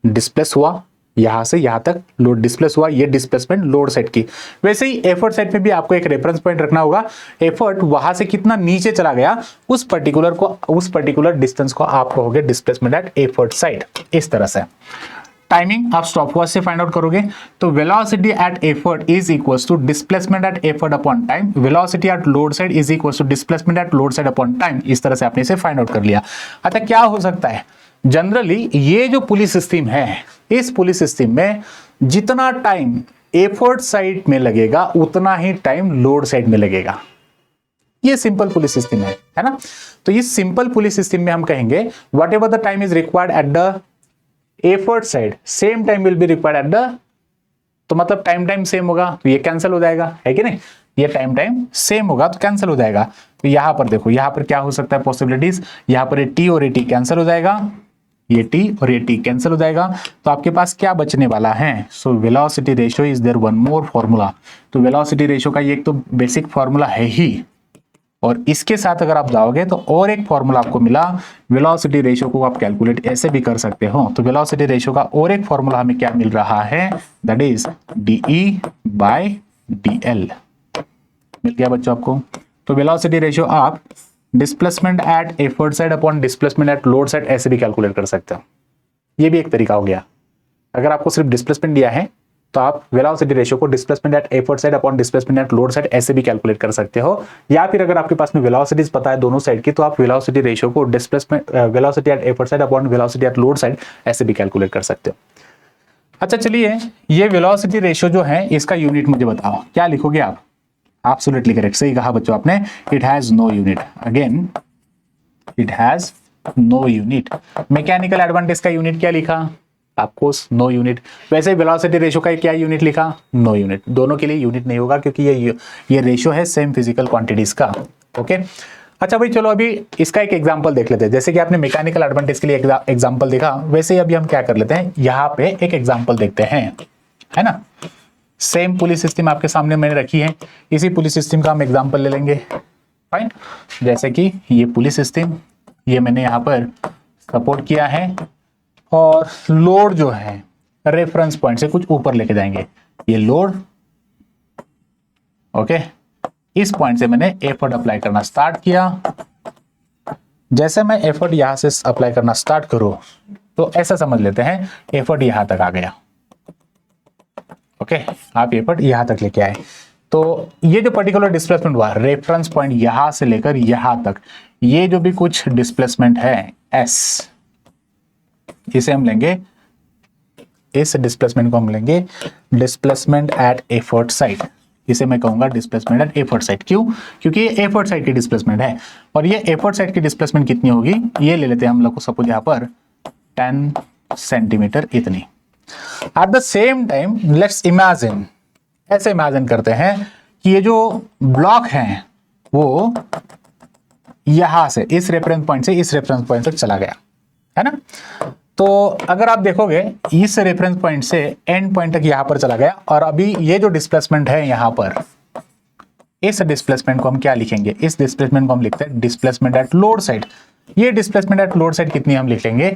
डिस्प्लेस हुआ, यहां से यहां तक लोड डिस्प्लेस हुआ, ये डिस्प्लेसमेंट लोड साइड की। वैसे ही एफर्ट साइड में भी आपको एक रेफरेंस पॉइंट रखना होगा। एफर्ट वहां से कितना नीचे चला गया उस पर्टिकुलर डिस्टेंस को आप कहोगे डिस्प्लेसमेंट एट एफर्ट साइड। इस तरह से टाइमिंग आप स्टॉपवॉच से फाइंड आउट करोगे। तो velocity at effort is equals to displacement at effort upon time. Velocity at load side is equals to displacement at load side upon time. इस तरह से आपने इसे फाइंड आउट कर लिया। अच्छा, क्या हो सकता है? जनरली ये जो पुलिस सिस्टम है, इस पुलिस सिस्टम में जितना टाइम एफर्ट साइड में लगेगा उतना ही टाइम लोड साइड में लगेगा। ये सिंपल पुलिस सिस्टम है ना? तो इस सिंपल पुलिस सिस्टम में हम कहेंगे what ever the time is required at the effort side, same time will be required at the, तो मतलब टाइम सेम होगा तो ये कैंसिल हो जाएगा, है कि नहीं? ये टाइम सेम होगा तो कैंसिल हो जाएगा। तो यहां पर देखो, यहां पर क्या हो सकता है पॉसिबिलिटीज? यहां पर टी और टी कैंसिल हो जाएगा, ये टी और ये टी कैंसिल हो जाएगा। तो आपके पास क्या बचने वाला है? So velocity ratio is there one more formula. तो वेलोसिटी रेशियो का ये एक तो बेसिक फॉर्मूला है ही, और इसके साथ अगर आप जाओगे तो और एक फॉर्मूला आपको मिला। वेलोसिटी रेशियो को आप कैलकुलेट ऐसे भी कर सकते हो। तो वेलोसिटी रेशियो का और एक फॉर्मूला हमें क्या मिल रहा है? That is DE by DL. मिल गया बच्चों आपको? तो वेलोसिटी रेशियो आप displacement at effort side upon displacement at load side ऐसे भी कैलकुलेट कर सकते हो। ये भी एक तरीका हो गया। अगर आपको सिर्फ डिस्प्लेसमेंट दिया है तो आप वेलोसिटी रेशियो को displacement at effort side upon displacement at load side ऐसे भी कैलकुलेट कर सकते हो। या फिर अगर आपके पास में वेलोसिटीज पता है दोनों साइड की, तो आप वेलोसिटी रेशियो को displacement velocity at effort side upon velocity at load side ऐसे भी कैलकुलेट कर सकते हो। अच्छा चलिए, ये वेलोसिटी रेशियो जो है इसका यूनिट मुझे बताओ, क्या लिखोगे आप? एब्सोल्युटली करेक्ट, सही कहा बच्चों आपने। It has no unit. Again, it has no unit. Mechanical advantage का यूनिट क्या लिखा? Of course no unit. वैसे वेलोसिटी रेशियो का क्या यूनिट लिखा? No unit. दोनों के लिए यूनिट नहीं होगा क्योंकि ये रेशियो है सेम फिजिकल क्वांटिटीज का। ओके, अच्छा भाई चलो अभी इसका एक एग्जांपल देख लेते हैं। जैसे कि आपने मैकेनिकल एडवांटेज के लिए एग्जांपल देखा, वैसे ही अभी हम क्या कर लेते हैं, यहाँ पे एक एग्जांपल देखते हैं, है ना? सेम पुलिस सिस्टम आपके सामने मैंने रखी है, इसी पुलिस सिस्टम का हम एग्जांपल ले लेंगे। फाइन, जैसे कि ये पुलिस सिस्टम, ये मैंने यहाँ पर सपोर्ट किया है और लोड जो है रेफरेंस पॉइंट से कुछ ऊपर लेके जाएंगे। ये लोड, ओके, इस पॉइंट से मैंने एफर्ट अप्लाई करना स्टार्ट किया। जैसे मैं एफर्ट यहां से अप्लाई करना स्टार्ट करूं तो ऐसा समझ लेते हैं एफर्ट यहां तक आ गया। ओके, आप एफर्ट यहां तक लेके आए, तो ये जो पर्टिकुलर डिस्प्लेसमेंट हुआ रेफरेंस पॉइंट यहां से लेकर यहां तक, ये जो भी कुछ डिस्प्लेसमेंट है एस, इसे हम लेंगे, इस डिस्प्लेसमेंट को हम लेंगे डिस्प्लेसमेंट एट एफर्ट साइड। इसे मैं कहूंगा डिस्प्लेसमेंट एट एफर्ट साइड। क्यों? क्योंकि ये एफर्ट साइड की डिस्प्लेसमेंट है। और ये एफर्ट साइड की डिस्प्लेसमेंट कितनी होगी, ये ले लेते हैं हम लोग को। सपोज यहाँ पर 10 सेंटीमीटर इतनी। At the same time let's imagine, ऐसे इमेजिन करते हैं कि ये जो ब्लॉक है वो यहां से इस रेफरेंस पॉइंट से इस रेफरेंस पॉइंट तक चला गया, है ना। तो अगर आप देखोगे इस रेफरेंस पॉइंट से एंड पॉइंट तक यहां पर चला गया, और अभी ये जो डिस्प्लेसमेंट है यहां पर, इस डिस्प्लेसमेंट को हम क्या लिखेंगे, इस डिस्प्लेसमेंट को हम लिखते हैं डिस्प्लेसमेंट एट लोड साइड। ये डिस्प्लेसमेंट एट लोड साइड कितनी हम लिख लेंगे,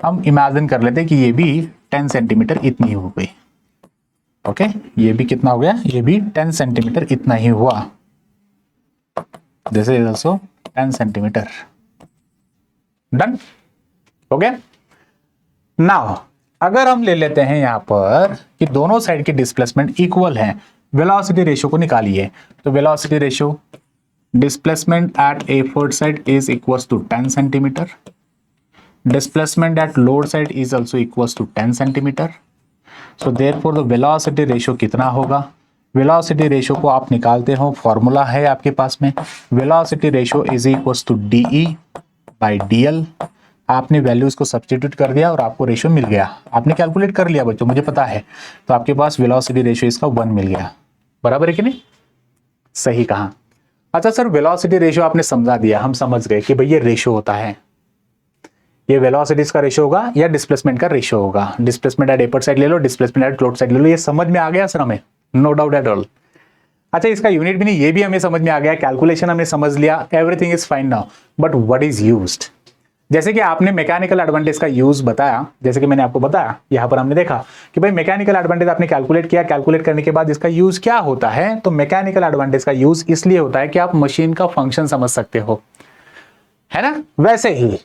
हम इमेजिन कर लेते हैं कि ये भी 10 सेंटीमीटर इतनी हो गई। ओके, ये भी कितना हो गया, ये भी 10 सेंटीमीटर इतना ही हुआ। This is also 10 centimetre. Done, हो गया। नाउ अगर हम ले लेते हैं यहां पर कि दोनों साइड की डिस्प्लेसमेंट इक्वल है, वेलोसिटी रेशियो को निकालिए। तो velocity ratio displacement at effort side is equals to 10 centimetre, displacement at load side is also equals to 10 centimetre. So therefore the velocity ratio कितना होगा, वेलोसिटी रेशियो को आप निकालते हो, फॉर्मूला है आपके पास में, velocity ratio is equals to DE by DL। आपने वैल्यूज को सब्स्टिट्यूट कर दिया और आपको रेशियो मिल गया, आपने कैलकुलेट कर लिया बच्चों, मुझे पता है। तो आपके पास वेलोसिटी रेशियो इसका 1 मिल गया, बराबर है कि नहीं, सही कहा। अच्छा सर, वेलोसिटी रेशियो आपने समझा दिया, हम समझ गए कि भाई ये रेशियो होता है, ये वेलोसिटीज का रेशियो होगा या डिस्प्लेसमेंट का रेशियो होगा। डिस्प्लेसमेंट एट एपर्ट साइड ले लो, डिस्प्लेसमेंट एट लोड साइड ले लो, ये समझ में आ गया सर हमें, नो डाउट एट ऑल। अच्छा, इसका यूनिट भी नहीं, ये भी हमें समझ में आ गया, कैलकुलेशन हमने समझ लिया, everything is fine now, but what is used. जैसे कि आपने मैकेनिकल एडवांटेज का यूज बताया, जैसे कि मैंने आपको बताया, यहां पर हमने देखा कि भाई मैकेनिकल एडवांटेज आपने कैलकुलेट किया, कैलकुलेट करने के बाद इसका यूज क्या होता है। तो मैकेनिकल एडवांटेज का यूज इसलिए होता है कि आप मशीन का फंक्शन समझ सकते हो, है ना। वैसे ही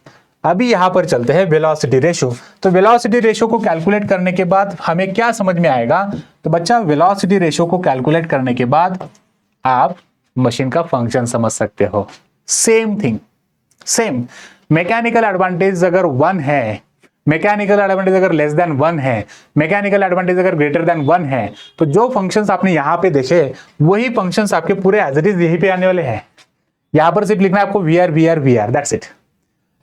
अभी यहां पर चलते हैं वेलोसिटी रेशियो। तो वेलोसिटी रेशियो को कैलकुलेट करने के बाद हमें क्या समझ में आएगा, तो बच्चा वेलोसिटी रेशियो को कैलकुलेट करने के बाद आप मशीन का फंक्शन समझ सकते हो। Same thing, same mechanical advantage अगर 1 है, मैकेनिकल एडवांटेज अगर लेस देन 1 है, मैकेनिकल एडवांटेज अगर ग्रेटर देन 1 है, तो जो फंक्शंस आपने यहां पे देखे वही फंक्शंस आपके पूरे एज इट इज यहीं पे आने वाले हैं। यहां पर सिर्फ लिखना है आपको VR VR VR, that's it.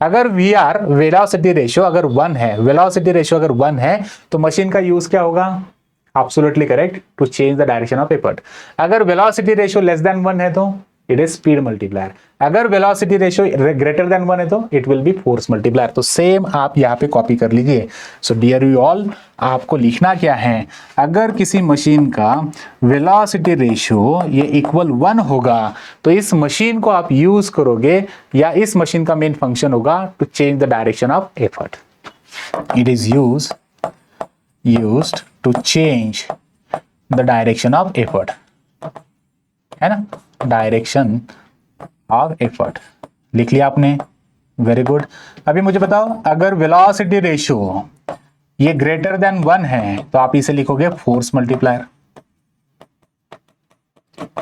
अगर VR वेलोसिटी रेशियो अगर 1 है, वेलोसिटी रेशियो अगर 1 है, तो मशीन का यूज क्या होगा, absolutely correct, to change the direction of effort. अगर वेलोसिटी रेशियो लेस देन 1 है तो इट इज स्पीड मल्टीप्लायर। अगर वेलोसिटी रेशियो ग्रेटर देन 1 है तो it will be force multiplier. तो सेम आप यहाँ पे कॉपी कर लीजिए। सो डियर यू ऑल, आपको लिखना क्या है, अगर किसी मशीन का वेलोसिटी रेशियो ये इक्वल 1 होगा तो इस मशीन को आप यूज करोगे, या इस मशीन का मेन फंक्शन होगा to change the direction of effort. It is used to change the direction of effort, है ना, डायरेक्शन ऑफ एफर्ट। लिख लिया आपने, वेरी गुड। अभी मुझे बताओ, अगर वेलोसिटी रेशियो ये ग्रेटर देन 1 है तो आप इसे लिखोगे फोर्स मल्टीप्लायर।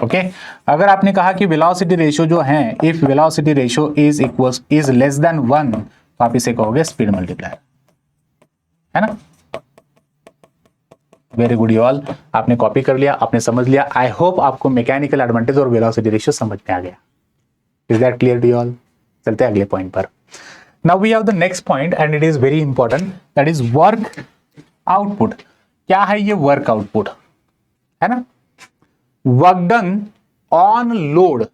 ओके, अगर आपने कहा कि वेलोसिटी रेशियो जो है, if velocity ratio is less than 1, तो आप इसे कहोगे स्पीड मल्टीप्लायर, है ना। वेरी गुड यू ऑल, आपने कॉपी कर लिया, आपने समझ लिया। आई होप आपको मैकेनिकल एडवांटेज और वेलोसिटी रेशियो समझ में आ गया। Is that clear to you all? चलते हैं अगले पॉइंट पर। Now we have the next point and it is very important, that is work output. क्या है ये वर्क आउटपुट, है ना। Work done on load,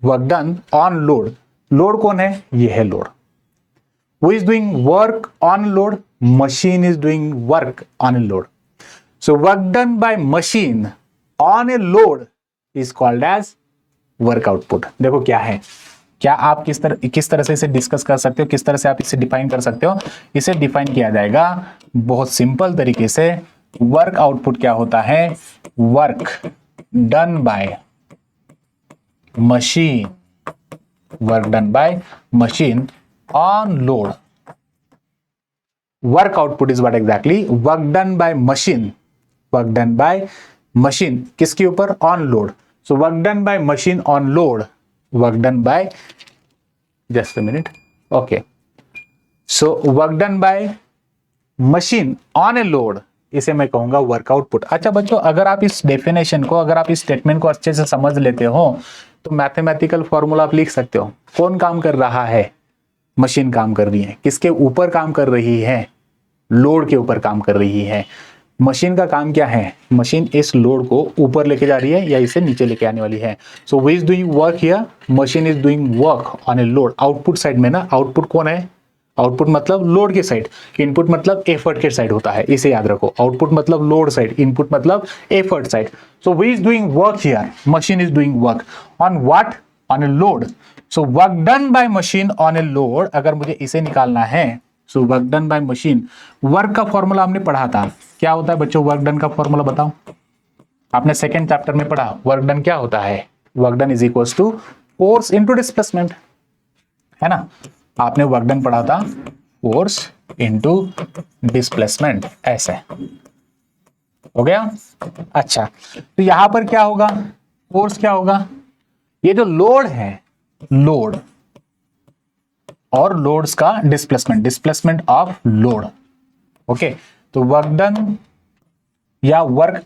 work done on load. Load कौन है, ये है load. Who is doing work on load, machine is doing work on a load. So work done by machine on a load is called as work output। देखो क्या है, क्या आप किस तरह से इसे डिस्कस कर सकते हो, किस तरह से आप इसे डिफाइन कर सकते हो। इसे डिफाइन किया जाएगा बहुत सिंपल तरीके से। वर्क आउटपुट क्या होता है, work done by machine, work done by machine on load. Work output is what exactly, work done by machine, work done by machine किसके ऊपर, on load. So work done by machine on load, work done bye, just a minute, okay, so work done by machine on a load, इसे मैं कहूंगा work output. अच्छा बच्चों, अगर आप इस डेफिनेशन को, अगर आप इस स्टेटमेंट को अच्छे से समझ लेते हो तो मैथमेटिकल फॉर्मूला आप लिख सकते हो। कौन काम कर रहा है, मशीन काम कर रही है। किसके ऊपर काम कर रही है? लोड के ऊपर काम कर रही है। मशीन का काम क्या है? मशीन इस लोड को ऊपर लेके जा रही है या इसे नीचे लेके आने वाली है। So who is doing work here? Machine is doing work on a load. Output side में ना, आउटपुट कौन है? आउटपुट मतलब लोड के साइड, इनपुट मतलब एफर्ट के साइड होता है, इसे याद रखो। आउटपुट मतलब लोड साइड, इनपुट मतलब effort side. So who is doing work here? Machine is doing work on what? On a load. So work done by machine on a load, अगर मुझे इसे निकालना है, so work done by machine, work का formula हमने पढ़ा था। क्या होता है बच्चों वर्क डन का फॉर्मूला? बताओ, आपने सेकेंड चैप्टर में पढ़ा। वर्क डन क्या होता है? Work done is equal to force into displacement, है ना? आपने वर्क डन पढ़ा था, फोर्स इनटू डिस्प्लेसमेंट, ऐसे हो गया। अच्छा, तो यहां पर क्या होगा? फोर्स क्या होगा? ये जो लोड है, लोड और लोड्स का displacement, displacement of load. Okay, तो वर्क डन या वर्क,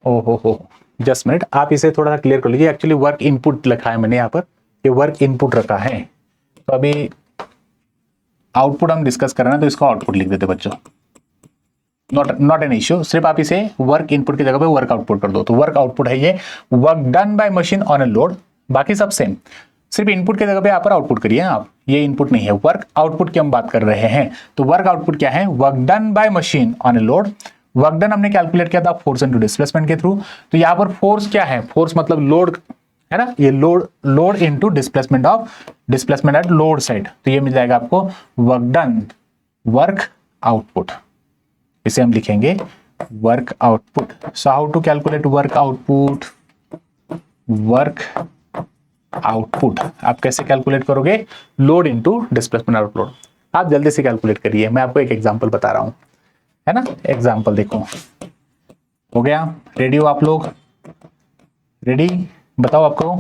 हो जस्ट मिनट, आप इसे थोड़ा सा क्लियर कर लीजिए। एक्चुअली वर्क इनपुट लिखा है मैंने यहाँ पर, ये वर्क इनपुट रखा है। तो अभी आउटपुट हम डिस्कस कर रहे हैं, तो इसको आउटपुट लिख देते बच्चों, नॉट एन इश्यू। सिर्फ आप इसे वर्क इनपुट की जगह पे वर्क आउटपुट कर दो। तो वर्क आउटपुट है ये, work done by machine on a load. बाकी सब सेम, सिर्फ इनपुट की जगह पे यहाँ पर आउटपुट करिए आप, ये इनपुट नहीं है, वर्क आउटपुट की हम बात कर रहे हैं। तो वर्क आउटपुट क्या है? Work done by machine on a load. Work done हमने कैलकुलेट किया था फोर्स इनटू डिस्प्लेसमेंट के थ्रू। तो यहाँ पर फोर्स क्या है? फोर्स मतलब लोड, है ना? ये load into displacement of, displacement at load side. तो ये मिल जाएगा आपको वर्क डन, वर्क आउटपुट। इसे हम लिखेंगे work output. So how to calculate work output? Work output आप कैसे कैलकुलेट करोगे? Load into displacement of load. आप जल्दी से कैलकुलेट करिए, मैं आपको एक एग्जांपल बता रहा हूं, है ना? एग्जांपल देखो, हो गया? रेडी हो आप लोग? रेडी? बताओ आपको।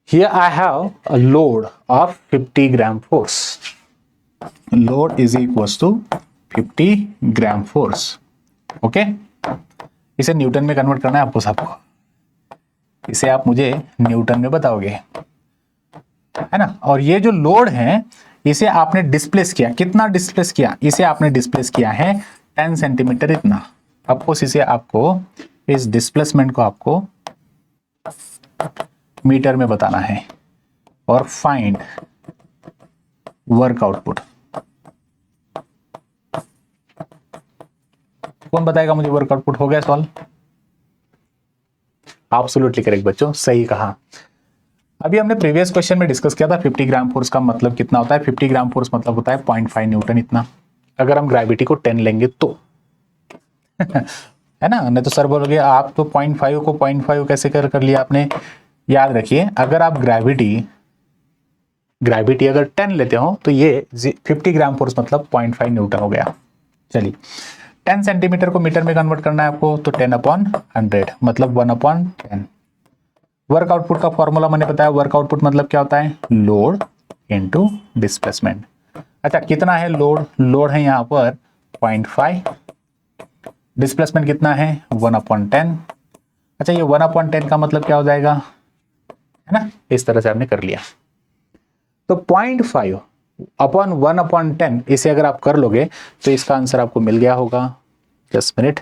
Here I have a load of 50 gram force. Load is equals to 50 gram force. Okay, इसे न्यूटन में कन्वर्ट करना है आपको सबको। इसे आप मुझे न्यूटन में बताओगे, है ना? और ये जो लोड है, इसे आपने डिस्प्लेस किया, कितना डिस्प्लेस किया? इसे आपने डिस्प्लेस किया है 10 सेंटीमीटर इतना। अफकोर्स इसे आपको, इस डिस्प्लेसमेंट को आपको मीटर में बताना है। और फाइंड वर्क आउटपुट। कौन बताएगा मुझे वर्क आउटपुट? हो गया सॉल्व? एब्सोल्युटली करेक्ट बच्चों, सही कहा। अभी हमने प्रीवियस क्वेश्चन में डिस्कस किया था 50 ग्राम फोर्स का मतलब कितना होता है। 50 ग्राम फोर्स मतलब होता है 0.5 न्यूटन इतना, अगर हम ग्रेविटी को 10 लेंगे तो है ना? नहीं तो सर बोलोगे आप तो 0.5 को 0.5 कैसे कर लिया आपने। याद रखिए, अगर आप ग्रेविटी अगर 10 लेते हो तो ये 50 ग्राम फोर्स मतलब 0.5 न्यूटन हो गया। चलिए, 10 सेंटीमीटर को मीटर में कन्वर्ट करना है आपको, तो 10/100 मतलब 1/10। वर्क आउटपुट का फॉर्मूला मैंने बताया, वर्क आउटपुट मतलब क्या होता है? Load into displacement. अच्छा, कितना है लोड? लोड है यहाँ पर 0.5, डिस्प्लेसमेंट कितना है? 1/10। अच्छा, ये 1/10 का मतलब क्या हो जाएगा, है ना? इस तरह से आपने कर लिया। तो 0.5 अपॉन 1/10, इसे अगर आप कर लोगे तो इसका आंसर आपको मिल गया होगा। जस्ट मिनट,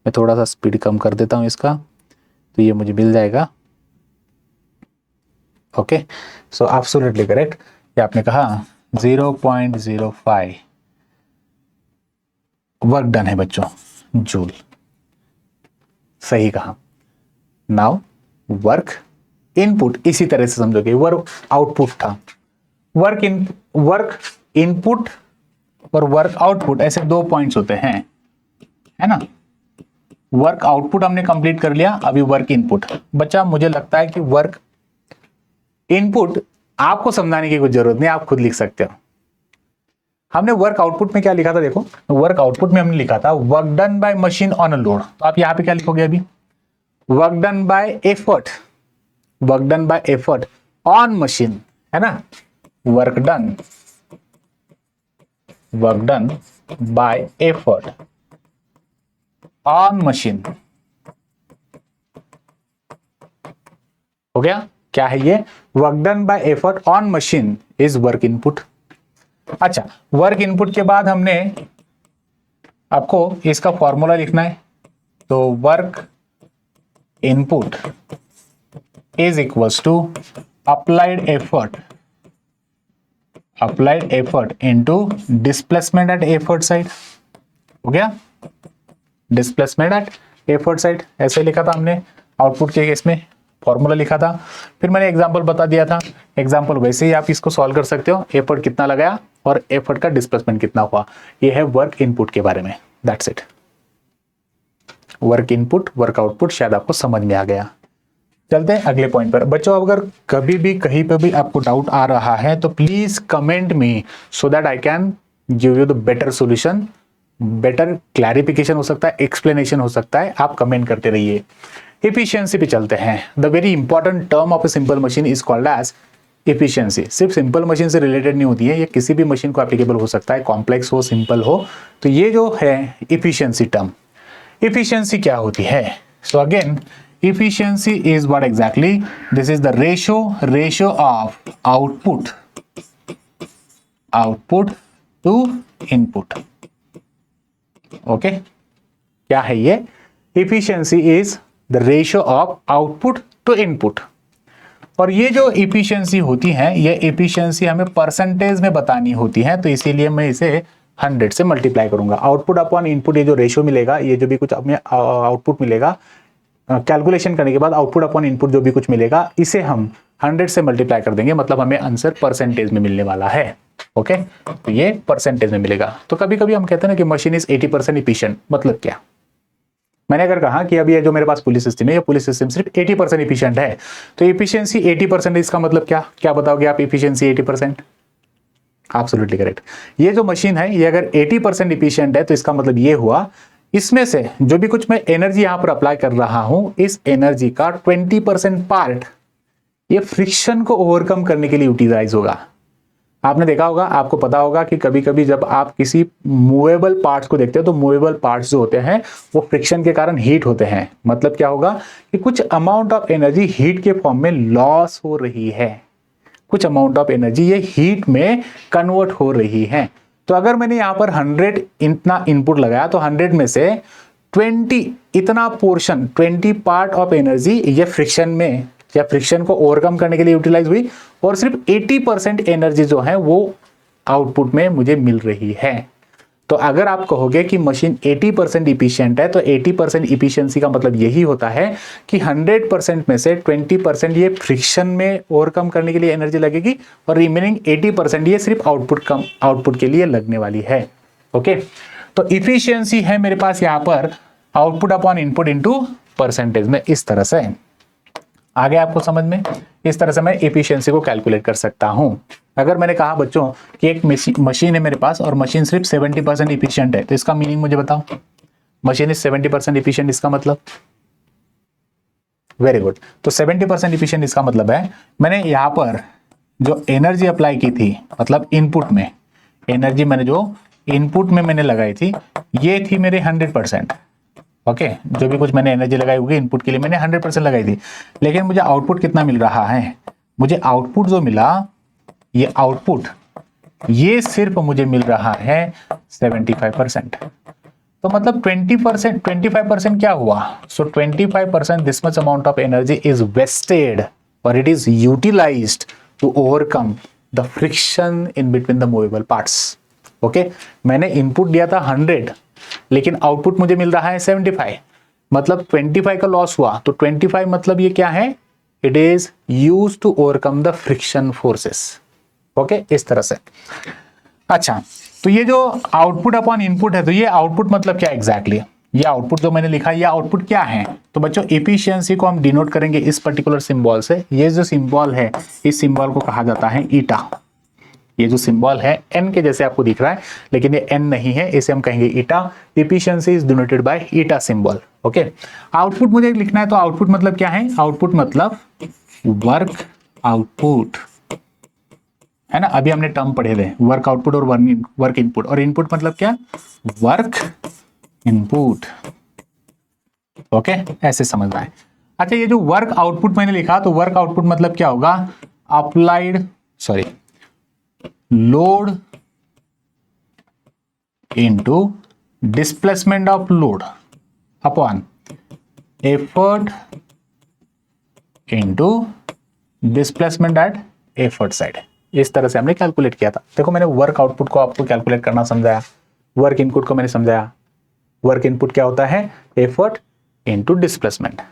मैं थोड़ा सा स्पीड कम कर देता हूं इसका, तो ये मुझे मिल जाएगा। Okay, so absolutely correct. ये आपने कहा 0.05 वर्क डन है बच्चों, जूल। सही कहा। नाउ वर्क इनपुट इसी तरह से समझोगे, वर्क आउटपुट था। वर्क इनपुट और वर्क आउटपुट ऐसे दो पॉइंट्स होते हैं, है ना? वर्क आउटपुट हमने कंप्लीट कर लिया, अभी वर्क इनपुट बच्चा। मुझे लगता है कि वर्क इनपुट आपको समझाने की कुछ जरूरत नहीं, आप खुद लिख सकते हो। हमने वर्क आउटपुट में क्या लिखा था? देखो, वर्क आउटपुट में हमने लिखा था work done by machine on a load. तो आप यहां पे क्या लिखोगे अभी? Work done by effort, work done by effort on machine, है ना? Work done by effort on machine. हो गया? क्या है ये? Work done by effort on machine is work input. अच्छा, वर्क इनपुट के बाद हमने आपको इसका फॉर्मूला लिखना है, तो work input is equals to applied effort into displacement at effort side. हो गया? डिस्प्लेसमेंट एट एफर्ट साइड ऐसे लिखा था हमने आउटपुट के केस में, फॉर्मूला लिखा था, फिर मैंने एग्जांपल बता दिया था। एग्जांपल वैसे ही आप इसको सॉल्व कर सकते हो, एफर्ट कितना लगाया और एफर्ट का डिस्प्लेसमेंट कितना हुआ। ये है वर्क इनपुट के बारे में, that's it. Work input work output शायद आपको समझ में आ गया। चलते हैं अगले पॉइंट पर। बच्चों, अगर कभी भी कहीं पर भी आपको डाउट आ रहा है तो please comment me so that I can give you the better solution, better clarification हो सकता है, एक्सप्लेनेशन हो सकता है, आप कमेंट करते रहिए। एफिशिएंसी पे चलते हैं। The very important term of a simple machine is called as efficiency. सिर्फ सिंपल मशीन से रिलेटेड नहीं होती है, ये किसी भी मशीन को एप्लीकेबल हो सकता है, कॉम्प्लेक्स हो सिंपल हो। तो ये जो है एफिशिएंसी टर्म, एफिशिएंसी क्या होती है? So again efficiency is what exactly? This is the ratio of output to input. Okay, क्या है ये? efficiency is the ratio of output to input. और ये जो efficiency होती है, ये efficiency हमें परसेंटेज में बतानी होती है, तो इसीलिए मैं इसे 100 से मल्टीप्लाई करूंगा। आउटपुट अपॉन इनपुट, ये जो रेशियो मिलेगा, ये जो भी कुछ हमें आउटपुट मिलेगा कैलकुलेशन करने के बाद, आउटपुट अपॉन इनपुट जो भी कुछ मिलेगा, इसे हम 100 से मल्टीप्लाई कर देंगे, मतलब हमें आंसर परसेंटेज में मिलने वाला है। ओके, तो ये परसेंटेज में मिलेगा। तो कभी कभी हम कहते हैं ना कि मशीन इज 80% इफिशिएंट, मतलब क्या? मैंने अगर कहा कि अभी ये जो मेरे पास पुलिस सिस्टम है, ये पुलिस सिस्टम सिर्फ 80% इफिशिएंट है, तो एफिशिएंसी 80% इसका मतलब क्या? क्या बताओगे आप? एफिशिएंसी 80%? Absolutely correct. ये जो मशीन है, ये अगर 80% इफिशिएंट है, तो इसका मतलब ये हुआ इसमें से जो भी कुछ मैं एनर्जी यहां पर अप्लाई कर रहा हूं, इस एनर्जी का 20% पार्ट ये फ्रिक्शन को ओवरकम करने के लिए यूटिलाइज होगा। आपने देखा होगा, आपको पता होगा कि कभी कभी जब आप किसी मूवेबल पार्ट्स को देखते हो, तो मूवेबल पार्ट्स जो होते हैं वो फ्रिक्शन के कारण हीट होते हैं। मतलब क्या होगा कि कुछ अमाउंट ऑफ एनर्जी हीट के फॉर्म में लॉस हो रही है, कुछ अमाउंट ऑफ एनर्जी ये हीट में कन्वर्ट हो रही है। तो अगर मैंने यहां पर 100 इतना इनपुट लगाया, तो 100 में से 20 इतना पोर्शन, 20 पार्ट ऑफ एनर्जी ये फ्रिक्शन में या फ्रिक्शन को ओवरकम करने के लिए यूटिलाइज हुई, और सिर्फ 80% एनर्जी जो है वो आउटपुट में मुझे मिल रही है। तो अगर आप कहोगे कि मशीन 80% इफिशिएंट है, तो 80% इफिशिएंसी का मतलब यही होता है कि 100% में से 20% ये फ्रिक्शन में ओवरकम करने के लिए एनर्जी लगेगी, और रिमेनिंग 80% ये सिर्फ आउटपुट के लिए लगने वाली है। ओके, तो इफिशिएंसी है मेरे पास यहाँ पर output upon input into percentage में, इस तरह से आगे आपको समझ में, इस तरह से मैं एफिशिएंसी को कैलकुलेट कर सकता हूं। अगर मैंने कहा बच्चों कि एक मशीन है मेरे पास और मशीन सिर्फ 70% इफिशिएंट है, तो इसका मीनिंग मुझे बताओ। मशीन इज 70% इफिशिएंट, इसका मतलब? Very good. तो 70% इफिशिएंट इसका मतलब है मैंने यहां पर जो एनर्जी अप्लाई की थी, मतलब इनपुट में एनर्जी मैंने जो इनपुट में मैंने लगाई थी, ये थी मेरे 100%। ओके, जो भी कुछ मैंने एनर्जी लगाई होगी इनपुट के लिए मैंने 100% लगाई थी, लेकिन मुझे आउटपुट कितना मिल रहा है? मुझे आउटपुट जो मिला, ये आउटपुट ये सिर्फ मुझे मिल रहा है 75%। तो मतलब 20%, 25% क्या हुआ? So 25% this much amount of energy is wasted और it is utilized to overcome the friction in between the movable parts. Okay, मैंने इनपुट दिया था 100, लेकिन आउटपुट मुझे मिल रहा है 75, मतलब 25 का लॉस हुआ। तो 25 मतलब ये क्या है? It is used to overcome the friction forces. Okay, इस तरह से। अच्छा, तो ये जो आउटपुट अपॉन इनपुट है, तो ये आउटपुट मतलब क्या एग्जैक्टली? ये आउटपुट जो मैंने लिखा है, ये आउटपुट क्या है? तो बच्चों एफिशिएंसी को हम डिनोट करेंगे इस पर्टिकुलर सिंबल से। ये जो सिंबल है, इस सिंबल को कहा जाता है ईटा। ये जो सिंबल है एन के जैसे आपको दिख रहा है, लेकिन ये एन नहीं है, इसे हम कहेंगे eta. Efficiency is denoted by eta symbol. Okay, output मुझे लिखना है, तो आउटपुट मतलब क्या है? आउटपुट मतलब वर्क आउटपुट, है ना? अभी हमने टर्म पढ़े थे, वर्क आउटपुट और वर्क इनपुट। और इनपुट मतलब क्या? Work input. ओके, ऐसे समझना है। अच्छा, ये जो वर्क आउटपुट मैंने लिखा, तो वर्क आउटपुट मतलब क्या होगा, load into displacement of load upon effort into displacement at effort side. इस तरह से हमने कैलकुलेट किया था। देखो, मैंने वर्क आउटपुट को आपको कैलकुलेट करना समझाया, वर्क इनपुट को मैंने समझाया। वर्क इनपुट क्या होता है, एफर्ट इनटू डिस्प्लेसमेंट।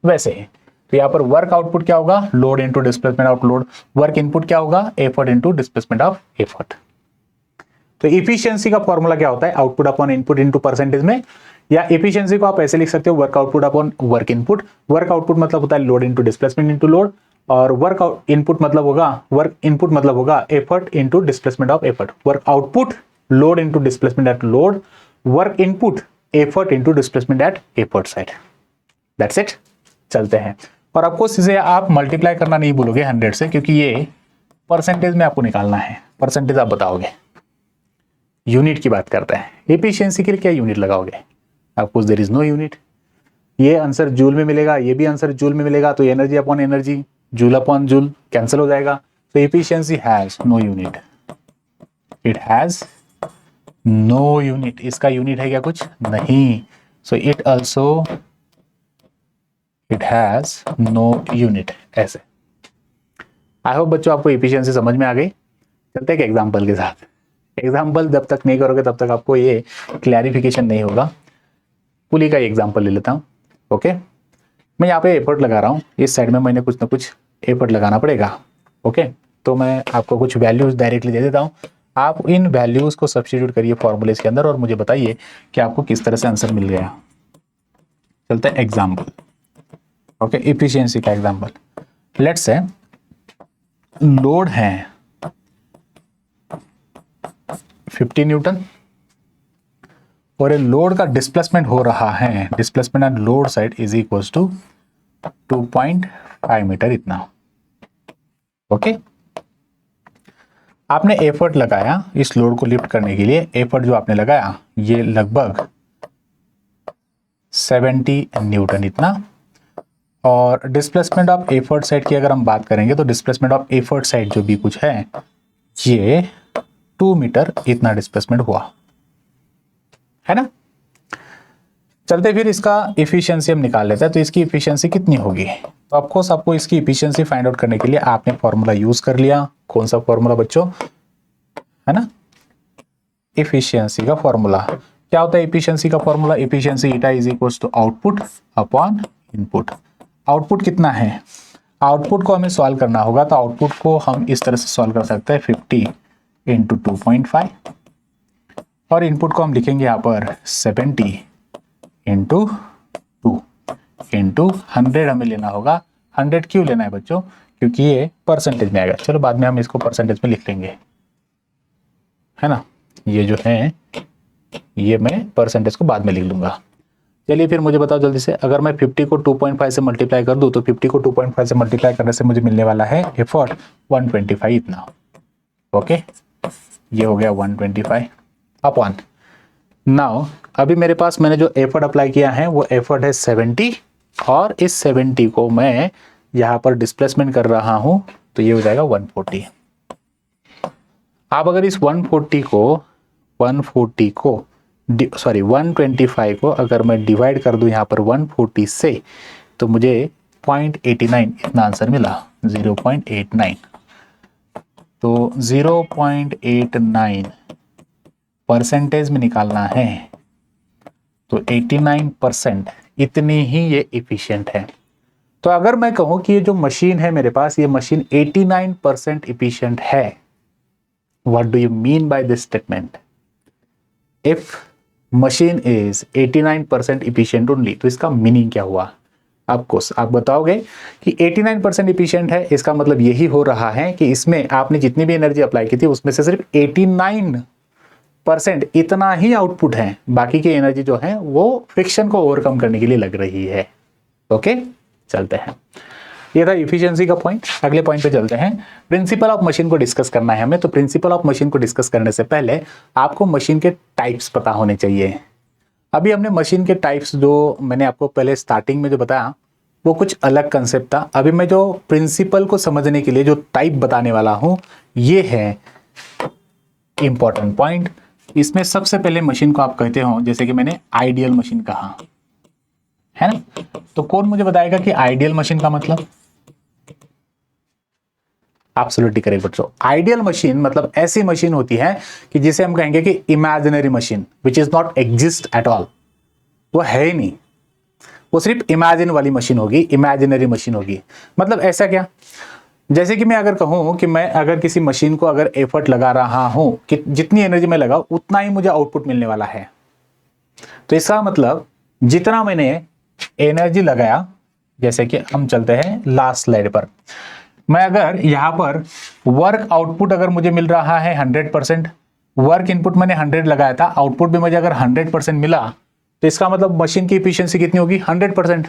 वैसे ही तो यहाँ पर वर्क आउटपुट क्या होगा, load into displacement of load. Work input क्या होगा, effort into displacement of effort. तो इफिशियंसी का फॉर्मूला क्या होता है, output upon input into percentage में, या इफिशियंसी को आप ऐसे लिख सकते हो, work output upon work input. Work output मतलब होता है load into displacement into load, और वर्क इनपुट मतलब होगा effort into displacement of effort. Work output load into displacement at load, work input effort into displacement at effort side. That's it. चलते हैं, और आपको इसे आप मल्टीप्लाई करना नहीं भूलोगे 100 से, क्योंकि ये परसेंटेज में आपको निकालना है। परसेंटेज आप बताओगे, यूनिट की बात करते हैं। एफिशिएंसी के लिए क्या यूनिट लगाओगे, आपको देयर इज नो यूनिट। ये आंसर जूल में मिलेगा, ये भी आंसर जूल में मिलेगा, तो energy upon energy, joule upon joule cancel हो जाएगा। तो efficiency has no unit, it has no unit. इसका यूनिट है क्या, कुछ नहीं। So it has no unit. ऐसे आई होप बच्चों आपको एफिशिएंसी समझ में आ गई। चलते हैं एक एग्जांपल के साथ। एग्जांपल जब तक नहीं करोगे तब तक आपको ये क्लैरिफिकेशन नहीं होगा। पुली का एग्जांपल ले लेता हूँ। ओके, मैं यहाँ पे एफर्ट लगा रहा हूँ, इस साइड में मैंने कुछ ना कुछ एफर्ट लगाना पड़ेगा। ओके, तो मैं आपको कुछ वैल्यूज डायरेक्टली दे देता हूँ, आप इन वैल्यूज को सब्स्टिट्यूट करिए फॉर्मूलेज के अंदर और मुझे बताइए कि आपको किस तरह से आंसर मिल गया। चलते हैं एग्जाम्पल। ओके, इफिशियंसी का एग्जाम्पल। लेट्स से लोड है 50 न्यूटन और लोड का डिस्प्लेसमेंट हो रहा है, displacement at load side is equal to 2.5 metre इतना। ओके, आपने एफर्ट लगाया इस लोड को लिफ्ट करने के लिए। एफर्ट जो आपने लगाया ये लगभग 70 न्यूटन इतना, और डिस्प्लेसमेंट ऑफ एफर्ट साइड की अगर हम बात करेंगे तो डिस्प्लेसमेंट ऑफ एफर्ट साइड जो भी कुछ है ये 2 मीटर इतना डिस्प्लेसमेंट हुआ है ना। चलते फिर इसका इफिशियंसी हम निकाल लेते हैं। तो इसकी इफिशियंसी कितनी होगी, तो ऑफकोर्स आपको इसकी इफिशियंसी फाइंड आउट करने के लिए आपने फॉर्मूला यूज कर लिया। कौन सा फॉर्मूला बच्चों, है ना, इफिशियंसी का फॉर्मूला। क्या होता है इफिशियंसी का formula, efficiency eta is equal to output upon input. Output कितना है, आउटपुट को हमें सॉल्व करना होगा, तो आउटपुट को हम इस तरह से सॉल्व कर सकते हैं 50 इंटू 2.5, और इनपुट को हम लिखेंगे यहाँ पर 70 इंटू 2 इंटू 100 हमें लेना होगा। 100 क्यों लेना है बच्चों, क्योंकि ये परसेंटेज में आएगा। चलो बाद में हम इसको परसेंटेज में लिख लेंगे, है ना। ये जो है ये मैं परसेंटेज को बाद में लिख लूंगा। चलिए फिर मुझे बताओ जल्दी से, अगर मैं 50 को 2.5 से मल्टीप्लाई कर दूं तो 50 को 2.5 से मल्टीप्लाई करने से मुझे मिलने वाला है एफर्ट 125 इतना। ओके, ये हो गया 125 अपॉन। नाउ अभी मेरे पास मैंने जो एफर्ट अप्लाई किया है वो एफर्ट है 70, और इस 70 को मैं यहाँ पर डिस्प्लेसमेंट कर रहा हूँ, तो ये हो जाएगा 140। आप अगर इस 125 को अगर मैं डिवाइड कर दूं यहाँ पर 140 से, तो मुझे 0.89 इतना आंसर मिला, 0.89। तो 0.89 परसेंटेज में निकालना है, तो 89% इतनी ही ये इफिशिएंट है। तो अगर मैं कहूं कि ये जो मशीन है मेरे पास, ये मशीन 89% इफिशिएंट है, what do you mean by this statement? If machine is 89% efficient only, तो इसका मीनिंग क्या हुआ? आपको आप बताओगे कि 89% इफिशिएंट है, इसका मतलब यही हो रहा है कि इसमें आपने जितनी भी एनर्जी अप्लाई की थी उसमें से सिर्फ 89% इतना ही आउटपुट है, बाकी की एनर्जी जो है वो फ्रिक्शन को ओवरकम करने के लिए लग रही है। ओके, चलते हैं। ये था इफिशियंसी का पॉइंट। अगले पॉइंट पे चलते हैं। प्रिंसिपल ऑफ मशीन को डिस्कस करना है हमें। तो प्रिंसिपल ऑफ मशीन को डिस्कस करने से पहले आपको मशीन के टाइप्स पता होने चाहिए। अभी हमने मशीन के टाइप्स जो मैंने आपको पहले स्टार्टिंग में जो बताया वो कुछ अलग कंसेप्ट था। अभी मैं जो प्रिंसिपल को समझने के लिए जो टाइप बताने वाला हूं, ये है इंपॉर्टेंट पॉइंट। इसमें सबसे पहले मशीन को आप कहते हो, जैसे कि मैंने आइडियल मशीन कहा है ना, तो कौन मुझे बताएगा कि आइडियल मशीन का मतलब? एब्सोल्युटली करेक्ट बच्चों। आइडियल मशीन मतलब ऐसी मशीन होती है कि जिसे हम कहेंगे कि imaginary machine, which is not exist at all, वो है ही नहीं, वो सिर्फ इमेजिन वाली मशीन होगी, इमेजिनरी मशीन होगी। मतलब ऐसा क्या? जैसे कि मैं अगर कहूं कि मैं अगर किसी मशीन को अगर एफर्ट लगा रहा हूं कि जितनी एनर्जी मैं लगाऊं उतना ही मुझे आउटपुट मिलने वाला है, तो इसका मतलब जितना मैंने एनर्जी लगाया, जैसे कि हम चलते हैं लास्ट स्लाइड पर, मैं अगर यहां पर वर्क आउटपुट अगर मुझे मिल रहा है 100%, वर्क इनपुट मैंने 100 लगाया था, आउटपुट भी मुझे अगर 100% मिला, तो इसका मतलब मशीन की इफिशियंसी कितनी होगी? 100%।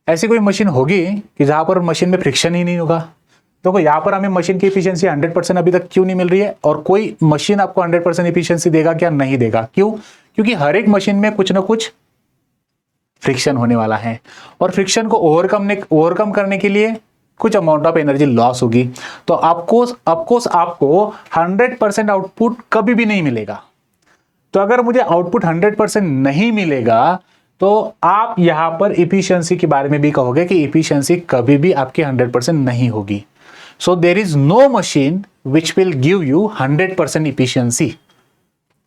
ऐसी कोई मशीन होगी कि जहां पर मशीन में फ्रिक्शन ही नहीं होगा? तो यहां पर हमें मशीन की इफिशियंसी 100% अभी तक क्यों नहीं मिल रही है? और कोई मशीन आपको 100% इफिशियंसी देगा क्या? नहीं देगा। क्यों? क्योंकि हर एक मशीन में कुछ ना कुछ फ्रिक्शन होने वाला है, और फ्रिक्शन को ओवरकम करने के लिए कुछ अमाउंट ऑफ एनर्जी लॉस होगी। तो आपको 100% आउटपुट कभी भी नहीं मिलेगा। तो अगर मुझे आउटपुट 100% नहीं मिलेगा, तो आप यहां पर इफिशियंसी के बारे में भी कहोगे कि इफिशियंसी कभी भी आपकी 100% नहीं होगी। So there is no machine which will give you 100% efficiency.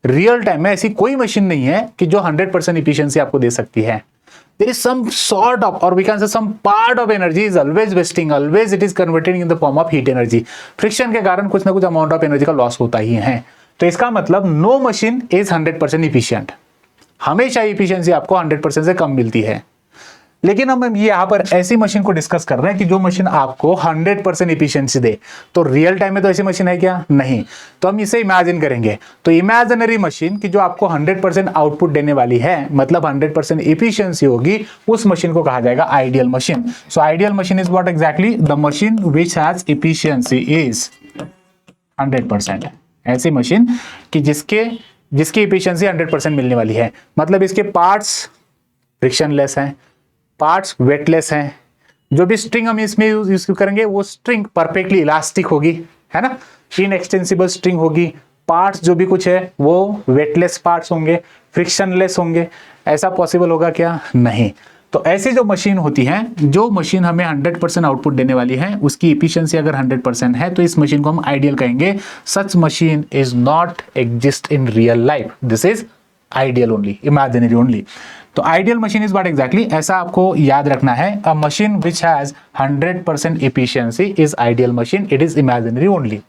Real time में ऐसी कोई मशीन नहीं है कि जो 100% इफिशियंसी आपको दे सकती है। There is some sort of, or we can say some part of energy is always wasting, always it is converted in the form of heat energy. Friction के कारण कुछ ना कुछ अमाउंट ऑफ एनर्जी का loss होता ही है। तो इसका मतलब नो मशीन इज 100% इफिशियंट। हमेशा इफिशियंसी आपको 100% से कम मिलती है। लेकिन हम ये यहां पर ऐसी मशीन को डिस्कस कर रहे हैं कि जो मशीन आपको 100% इफिशियंसी दे। तो रियल टाइम में तो ऐसी मशीन है क्या? नहीं। तो हम इसे इमेजिन करेंगे। तो इमेजिनरी मशीन की जो आपको 100% आउटपुट देने वाली है, मतलब 100% इफिशियंसी होगी, उस मशीन को कहा जाएगा ideal machine. So ideal machine is what exactly? The machine which has efficiency is 100%। ऐसी मशीन कि जिसकी इफिशियंसी 100% मिलने वाली है, मतलब इसके पार्ट्स फ्रिक्शनलेस हैं, पार्ट्स वेटलेस हैं, जो भी स्ट्रिंग हम इसमें यूज करेंगे वो स्ट्रिंग परफेक्टली इलास्टिक होगी, है ना, इनएक्सटेंसिबल स्ट्रिंग होगी। पार्ट्स जो भी कुछ है वो वेटलेस पार्ट्स होंगे, फ्रिक्शनलेस होंगे। ऐसा पॉसिबल होगा क्या? नहीं। तो ऐसी जो मशीन होती है, जो मशीन हमें 100% आउटपुट देने वाली है, उसकी इफिशियंसी अगर 100% है, तो इस मशीन को हम आइडियल कहेंगे। Such machine is not exist in real life, this is ideal only, imaginary only. तो ideal machine is what exactly? ऐसा आपको याद रखना है। A machine which has 100% efficiency is ideal machine, it is imaginary only.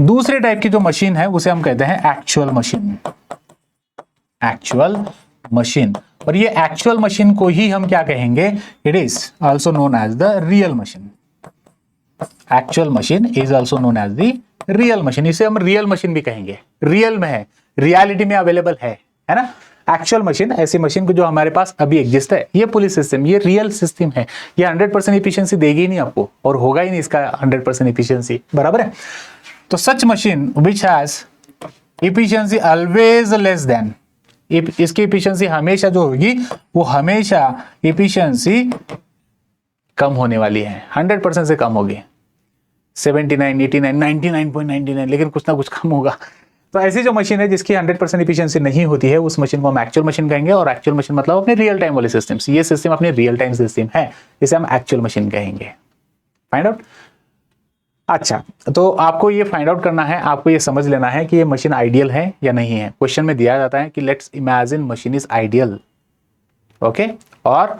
दूसरे type की जो machine है उसे हम कहते हैं एक्चुअल मशीन। एक्चुअल मशीन, और ये एक्चुअल मशीन को ही हम क्या कहेंगे? It is also known as the real machine. Actual machine is also known as the real machine. इसे हम रियल मशीन भी कहेंगे, रियल में है, रियलिटी में अवेलेबल है ना। एक्चुअल मशीन ऐसी मशीन को जो हमारे पास अभी एग्जिस्ट है, ये पुलिस सिस्टम, ये रियल सिस्टम है, ये 100% इफिशियंसी देगी ही नहीं आपको, और होगा ही नहीं इसका 100% इफिशियंसी, बराबर है। तो such machine which has efficiency always less than, इसकी इफिशियंसी हमेशा जो होगी वो हमेशा इफिशियंसी कम होने वाली है, 100% से कम होगी, 79, 89, 99.99, लेकिन कुछ ना कुछ कम होगा। तो ऐसी जो मशीन है जिसकी 100% इफिशियंसी नहीं होती है, उस मशीन को हम एक्चुअल मशीन कहेंगे। और एक्चुअल मशीन मतलब अपने रियल टाइम वाले सिस्टम, ये सिस्टम अपने रियल टाइम सिस्टम है, इसे हम एक्चुअल मशीन कहेंगे। Find out. अच्छा, तो आपको ये फाइंड आउट करना है, आपको ये समझ लेना है कि ये मशीन आइडियल है या नहीं है। क्वेश्चन में दिया जाता है कि let's imagine machine is ideal, okay, और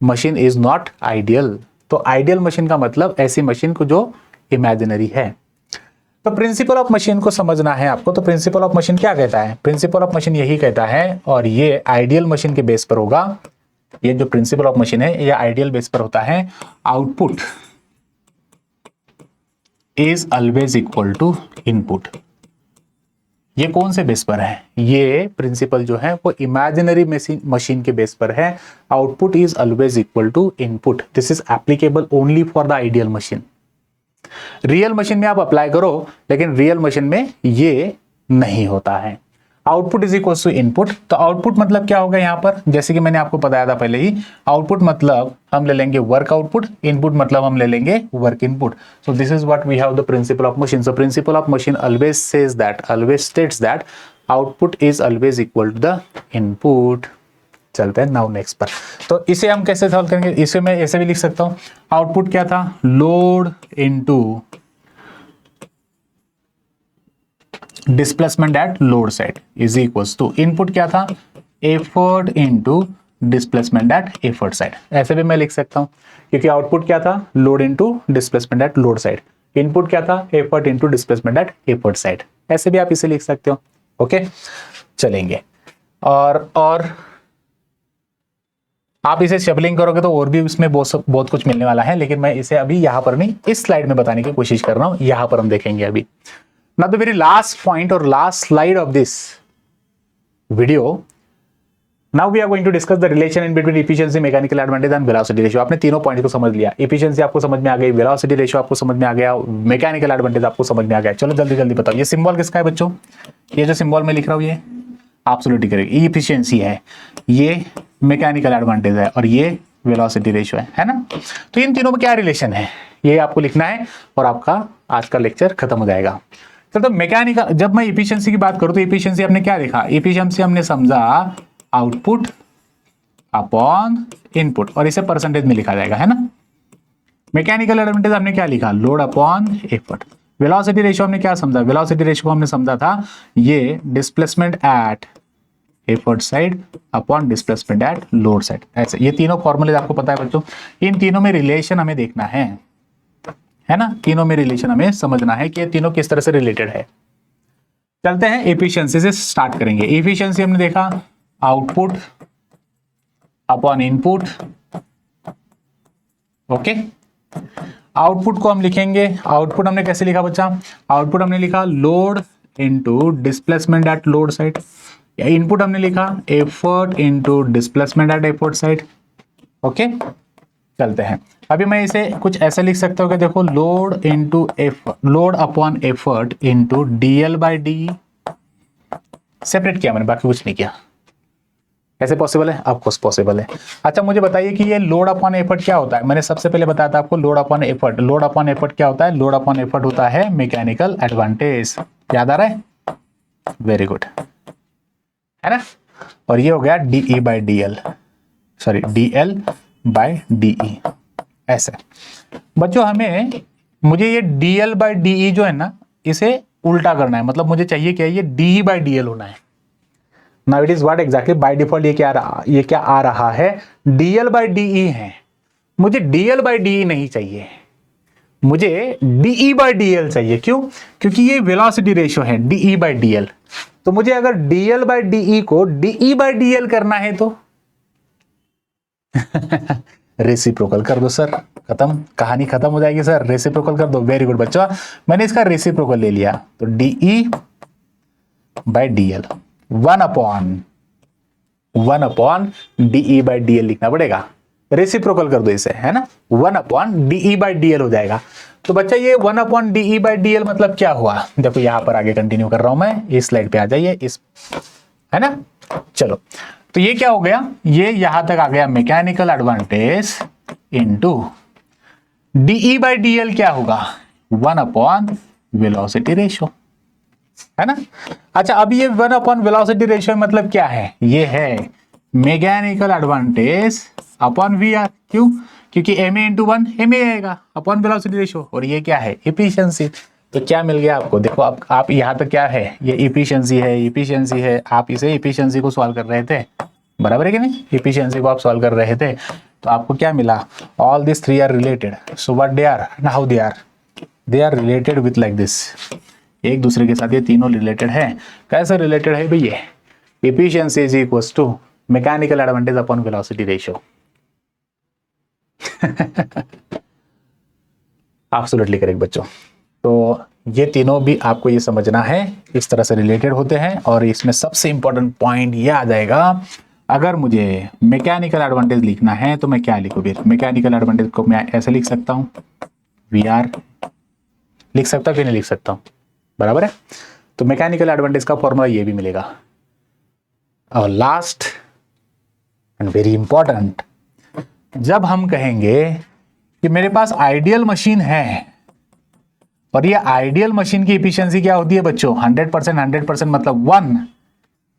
मशीन इज नॉट आइडियल। तो आइडियल मशीन का मतलब ऐसी मशीन को जो इमेजिनरी है। तो प्रिंसिपल ऑफ मशीन को समझना है आपको। तो प्रिंसिपल ऑफ मशीन क्या कहता है? प्रिंसिपल ऑफ मशीन यही कहता है, और ये आइडियल मशीन के बेस पर होगा। ये जो प्रिंसिपल ऑफ मशीन है ये आइडियल बेस पर होता है। Output is always equal to input. ये कौन से बेस पर है? ये प्रिंसिपल जो है वो इमेजिनरी मशीन के बेस पर है। Output is always equal to input. This is applicable only for the ideal machine. Real machine में आप अप्लाई करो, लेकिन रियल मशीन में ये नहीं होता है। Output is equal to input. तो आउटपुट मतलब क्या होगा यहाँ पर, जैसे कि मैंने आपको बताया था पहले ही, आउटपुट मतलब हम ले लेंगे वर्क आउटपुट, इनपुट मतलब हम ले लेंगे work input. So this is what we have the principle of machine. So principle of machine always says that, always states that output is always equal to the input. चलते हैं now next पर। तो इसे हम कैसे solve करेंगे, इसे मैं ऐसे भी लिख सकता हूं, आउटपुट क्या था, load into displacement at load side is equals to, input क्या था, effort into displacement at effort side. ऐसे भी मैं लिख सकता हूं, क्योंकि आउटपुट क्या था, load into displacement at load side, input क्या था, effort into displacement at effort side. ऐसे भी आप इसे लिख सकते हो। ओके चलेंगे, और आप इसे शफलिंग करोगे तो और भी इसमें बहुत कुछ मिलने वाला है, लेकिन मैं इसे अभी यहां पर नहीं, इस स्लाइड में बताने की कोशिश कर रहा हूं। यहां पर हम देखेंगे अभी। Now the very last point or last slide of this video. Now we are going to discuss the relation in between efficiency, mechanical advantage and velocity ratio. आपने तीनों पॉइंट को समझ लिया, efficiency आपको समझ में आ गई, velocity ratio आपको समझ में आ गया, mechanical advantage आपको समझ में आ गया। चलो जल्दी जल्दी बताओ, ये सिंबल किसका है बच्चों, ये जो सिंबल में लिख रहा हूँ ये एब्सोल्युटली करेक्ट, ये efficiency है, ये mechanical advantage है, और ये वेलोसिटी रेशियो है ना। तो इन तीनों में क्या रिलेशन है ये आपको लिखना है, और आपका आज का लेक्चर खत्म हो जाएगा। तो मैकेनिकल, जब मैं इफिशिएंसी की बात करूं तो इफिशिएंसी हमने क्या देखा, इफिशिएंसी हमने समझा आउटपुट अपॉन इनपुट, और इसे परसेंटेज में लिखा जाएगा, है ना। मैकेनिकल एडवांटेज हमने क्या लिखा, load upon effort. Velocity ratio हमने क्या समझा, वेलोसिटी रेशियो को हमने समझा था ये displacement at effort side upon displacement at load side. ऐसे ये तीनों फॉर्मूले आपको पता है बच्चों, इन तीनों में रिलेशन हमें देखना है ना, तीनों में रिलेशन हमें समझना है कि ये तीनों किस तरह से रिलेटेड है। चलते हैं एफिशिएंसी से स्टार्ट करेंगे। एफिशिएंसी हमने देखा output upon input. Okay, output को हम लिखेंगे, आउटपुट हमने कैसे लिखा बच्चा, आउटपुट हमने लिखा load into displacement at load side, या इनपुट हमने लिखा effort into displacement at effort side. Okay चलते हैं, अभी मैं इसे कुछ ऐसे लिख सकता हूँ कि देखो load into effort, load upon effort into DL by D. Separate किया मैंने, बाकी कुछ नहीं किया। कैसे पॉसिबल है, ऑफकोर्स पॉसिबल है। अच्छा मुझे बताइए कि ये लोड अपॉन एफर्ट क्या होता है। मैंने सबसे पहले बताया था आपको load upon effort, load upon effort क्या होता है, लोड अपॉन एफर्ट होता है मैकेनिकल एडवांटेज। याद आ रहा है, वेरी गुड, है ना। और ये हो गया DE by DL, sorry DL by DE. ऐसे बच्चों मुझे ये डीएल बाय डीई जो है ना, इसे उल्टा करना है, मतलब मुझे चाहिए क्या, ये डी बाय डीएल होना है। Now it is what exactly by default ये क्या आ रहा है, डीएल बाय डीई है। मुझे डीएल बाय डीई नहीं चाहिए, मुझे डीई बाय डीएल चाहिए। क्यों, क्योंकि ये वेलोसिटी रेशियो है डीई बाय डीएल। तो मुझे अगर डीएल बाय डीई को डीई बाय डीएल करना है तो रेसिप्रोकल कर दो सर, खत्म, कहानी खत्म हो जाएगी सर, रेसिप्रोकल कर दो। वेरी गुड बच्चों, मैंने इसका रेसिप्रोकल ले लिया, तो DE by DL, one upon DE by DL लिखना पड़ेगा। रेसिप्रोकल कर दो इसे, है ना, one upon DE by DL हो जाएगा। तो बच्चा ये one upon DE by DL मतलब क्या हुआ, देखो यहां पर आगे कंटिन्यू कर रहा हूं मैं, इस स्लाइड पे आ जाइए, इस, है ना। चलो तो ये क्या हो गया, ये यहां तक आ गया mechanical advantage into DE by DL क्या होगा, वन अपॉन वेलोसिटी रेशियो, है ना। अच्छा अब ये वन अपॉन वेलोसिटी रेशियो मतलब क्या है, ये है mechanical advantage upon V R. क्यों, क्योंकि M A into one M A आएगा अपॉन वेलोसिटी रेशियो, और ये क्या है एफिशिएंसी। तो क्या मिल गया आपको, देखो अब आप यहाँ तक क्या है, ये एफिशिएंसी है, आप इसे एफिशिएंसी को सॉल्व कर रहे थे, बराबर है कि नहीं, एफिशिएंसी को आप सॉल्व कर रहे थे, तो आपको क्या मिला, all this three are related. So what they are, how they are related with like this, एक दूसरे के साथ ये तीनों रिलेटेड है। कैसे रिलेटेड है भैया, efficiency is equals to mechanical advantage upon velocity ratio. Absolutely correct बच्चों। तो ये तीनों भी आपको ये समझना है, इस तरह से रिलेटेड होते हैं। और इसमें सबसे इंपॉर्टेंट पॉइंट ये आ जाएगा, अगर मुझे मैकेनिकल एडवांटेज लिखना है तो मैं क्या लिखूं फिर, मैकेनिकल एडवांटेज को मैं ऐसे लिख सकता हूं, वी आर लिख सकता हूं कि नहीं लिख सकता हूं, बराबर है। तो मैकेनिकल एडवांटेज का फॉर्मूला ये भी मिलेगा, और लास्ट एंड वेरी इंपॉर्टेंट, जब हम कहेंगे कि मेरे पास आइडियल मशीन है और ये आइडियल मशीन की एफिशिएंसी क्या होती है बच्चों? 100%, 100% मतलब 1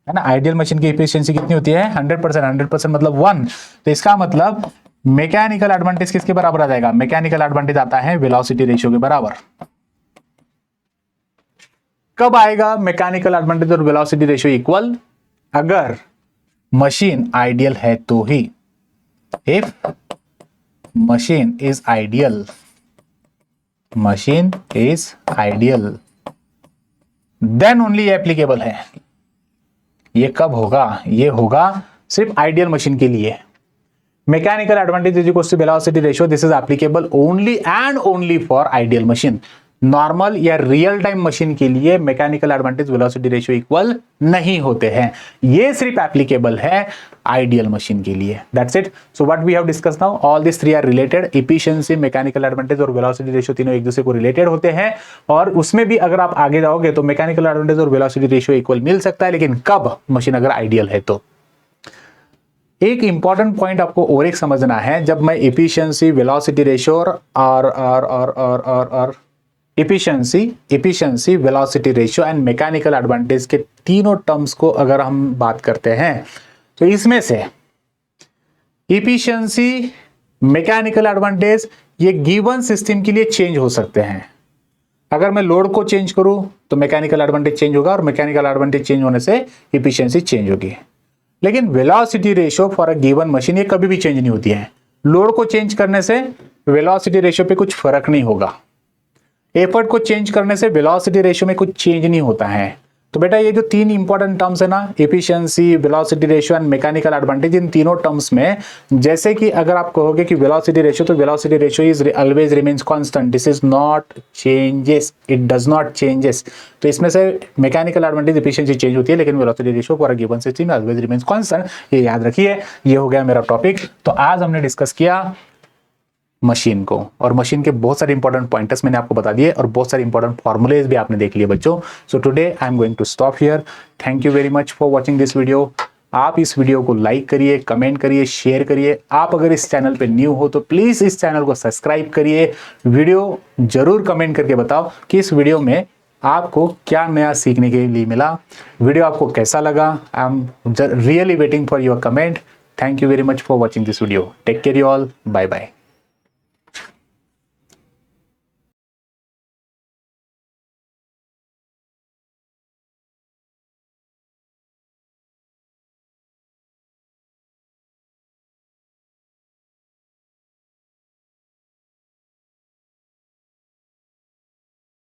है ना। आइडियल मशीन की एफिशिएंसी कितनी होती है? 100%, 100% मतलब 1। तो इसका मतलब मैकेनिकल एडवांटेज किसके बराबर आ जाएगा? मैकेनिकल एडवांटेज आता है वेलोसिटी रेशियो के बराबर। कब आएगा मैकेनिकल एडवांटेज और वेलोसिटी रेशियो इक्वल? अगर मशीन आइडियल है तो ही। If machine is ideal, machine is ideal, then only applicable है। ये कब होगा? ये होगा सिर्फ आइडियल मशीन के लिए। Mechanical advantage is equal to velocity ratio, this is applicable only and only for ideal machine. Normal या रियल टाइम मशीन के लिए mechanical advantage velocity ratio equal नहीं होते हैं। ये सिर्फ एप्लीकेबल है आइडियल मशीन के लिए। That's it. So what we have discuss now, all this three are related. Efficiency, mechanical advantage और वेलोसिटी रेशियो तीनों एक दूसरे को रिलेटेड होते हैं। और उसमें भी अगर आप आगे जाओगे तो मैकेनिकल एडवांटेज और वेलोसिटी रेशियो इक्वल मिल सकता है, लेकिन कब? मशीन अगर आइडियल है तो। एक इंपॉर्टेंट पॉइंट आपको और एक समझना है, जब मैं एफिशिएंसी, वेलोसिटी रेशियो और efficiency, velocity ratio and mechanical advantage के तीनों टर्म्स को अगर हम बात करते हैं तो इसमें से एफिशिएंसी, मैकेनिकल एडवांटेज ये गिवन सिस्टम के लिए चेंज हो सकते हैं। अगर मैं लोड को चेंज करूं तो मैकेनिकल एडवांटेज चेंज होगा और मैकेनिकल एडवांटेज चेंज होने से एफिशिएंसी चेंज होगी। लेकिन velocity ratio for a given machine ये कभी भी चेंज नहीं होती है। लोड को चेंज करने से वेलोसिटी रेशियो पे कुछ फर्क नहीं होगा, एफर्ट को चेंज करने से वेलोसिटी रेशियो में कुछ चेंज नहीं होता है। तो बेटा ये जो तीन इंपॉर्टेंट टर्म्स है ना, efficiency, velocity ratio and mechanical advantage, इन तीनों टर्म्स में जैसे कि अगर आप कहोगे कि वेलोसिटी रेशियो, तो velocity ratio is always remains constant, this is not changes, it does not changes. तो इसमें से मैकेनिकल एडवांटेज, एफिशिएंसी चेंज होती है, लेकिन velocity ratio for a given system always remains constant. ये याद रखिए। ये हो गया मेरा टॉपिक। तो आज हमने डिस्कस किया मशीन को, और मशीन के बहुत सारे इंपॉर्टेंट पॉइंटर्स मैंने आपको बता दिए और बहुत सारे इंपॉर्टेंट फॉर्मूलेज भी आपने देख लिए बच्चों। So today I am going to stop here. Thank you very much for watching this video. आप इस वीडियो को लाइक करिए, कमेंट करिए, शेयर करिए। आप अगर इस चैनल पे न्यू हो तो प्लीज इस चैनल को सब्सक्राइब करिए। वीडियो जरूर कमेंट करके बताओ कि इस वीडियो में आपको क्या नया सीखने के लिए मिला, वीडियो आपको कैसा लगा। I am really waiting for your comment. Thank you very much for watching this video. Take care you all, bye bye.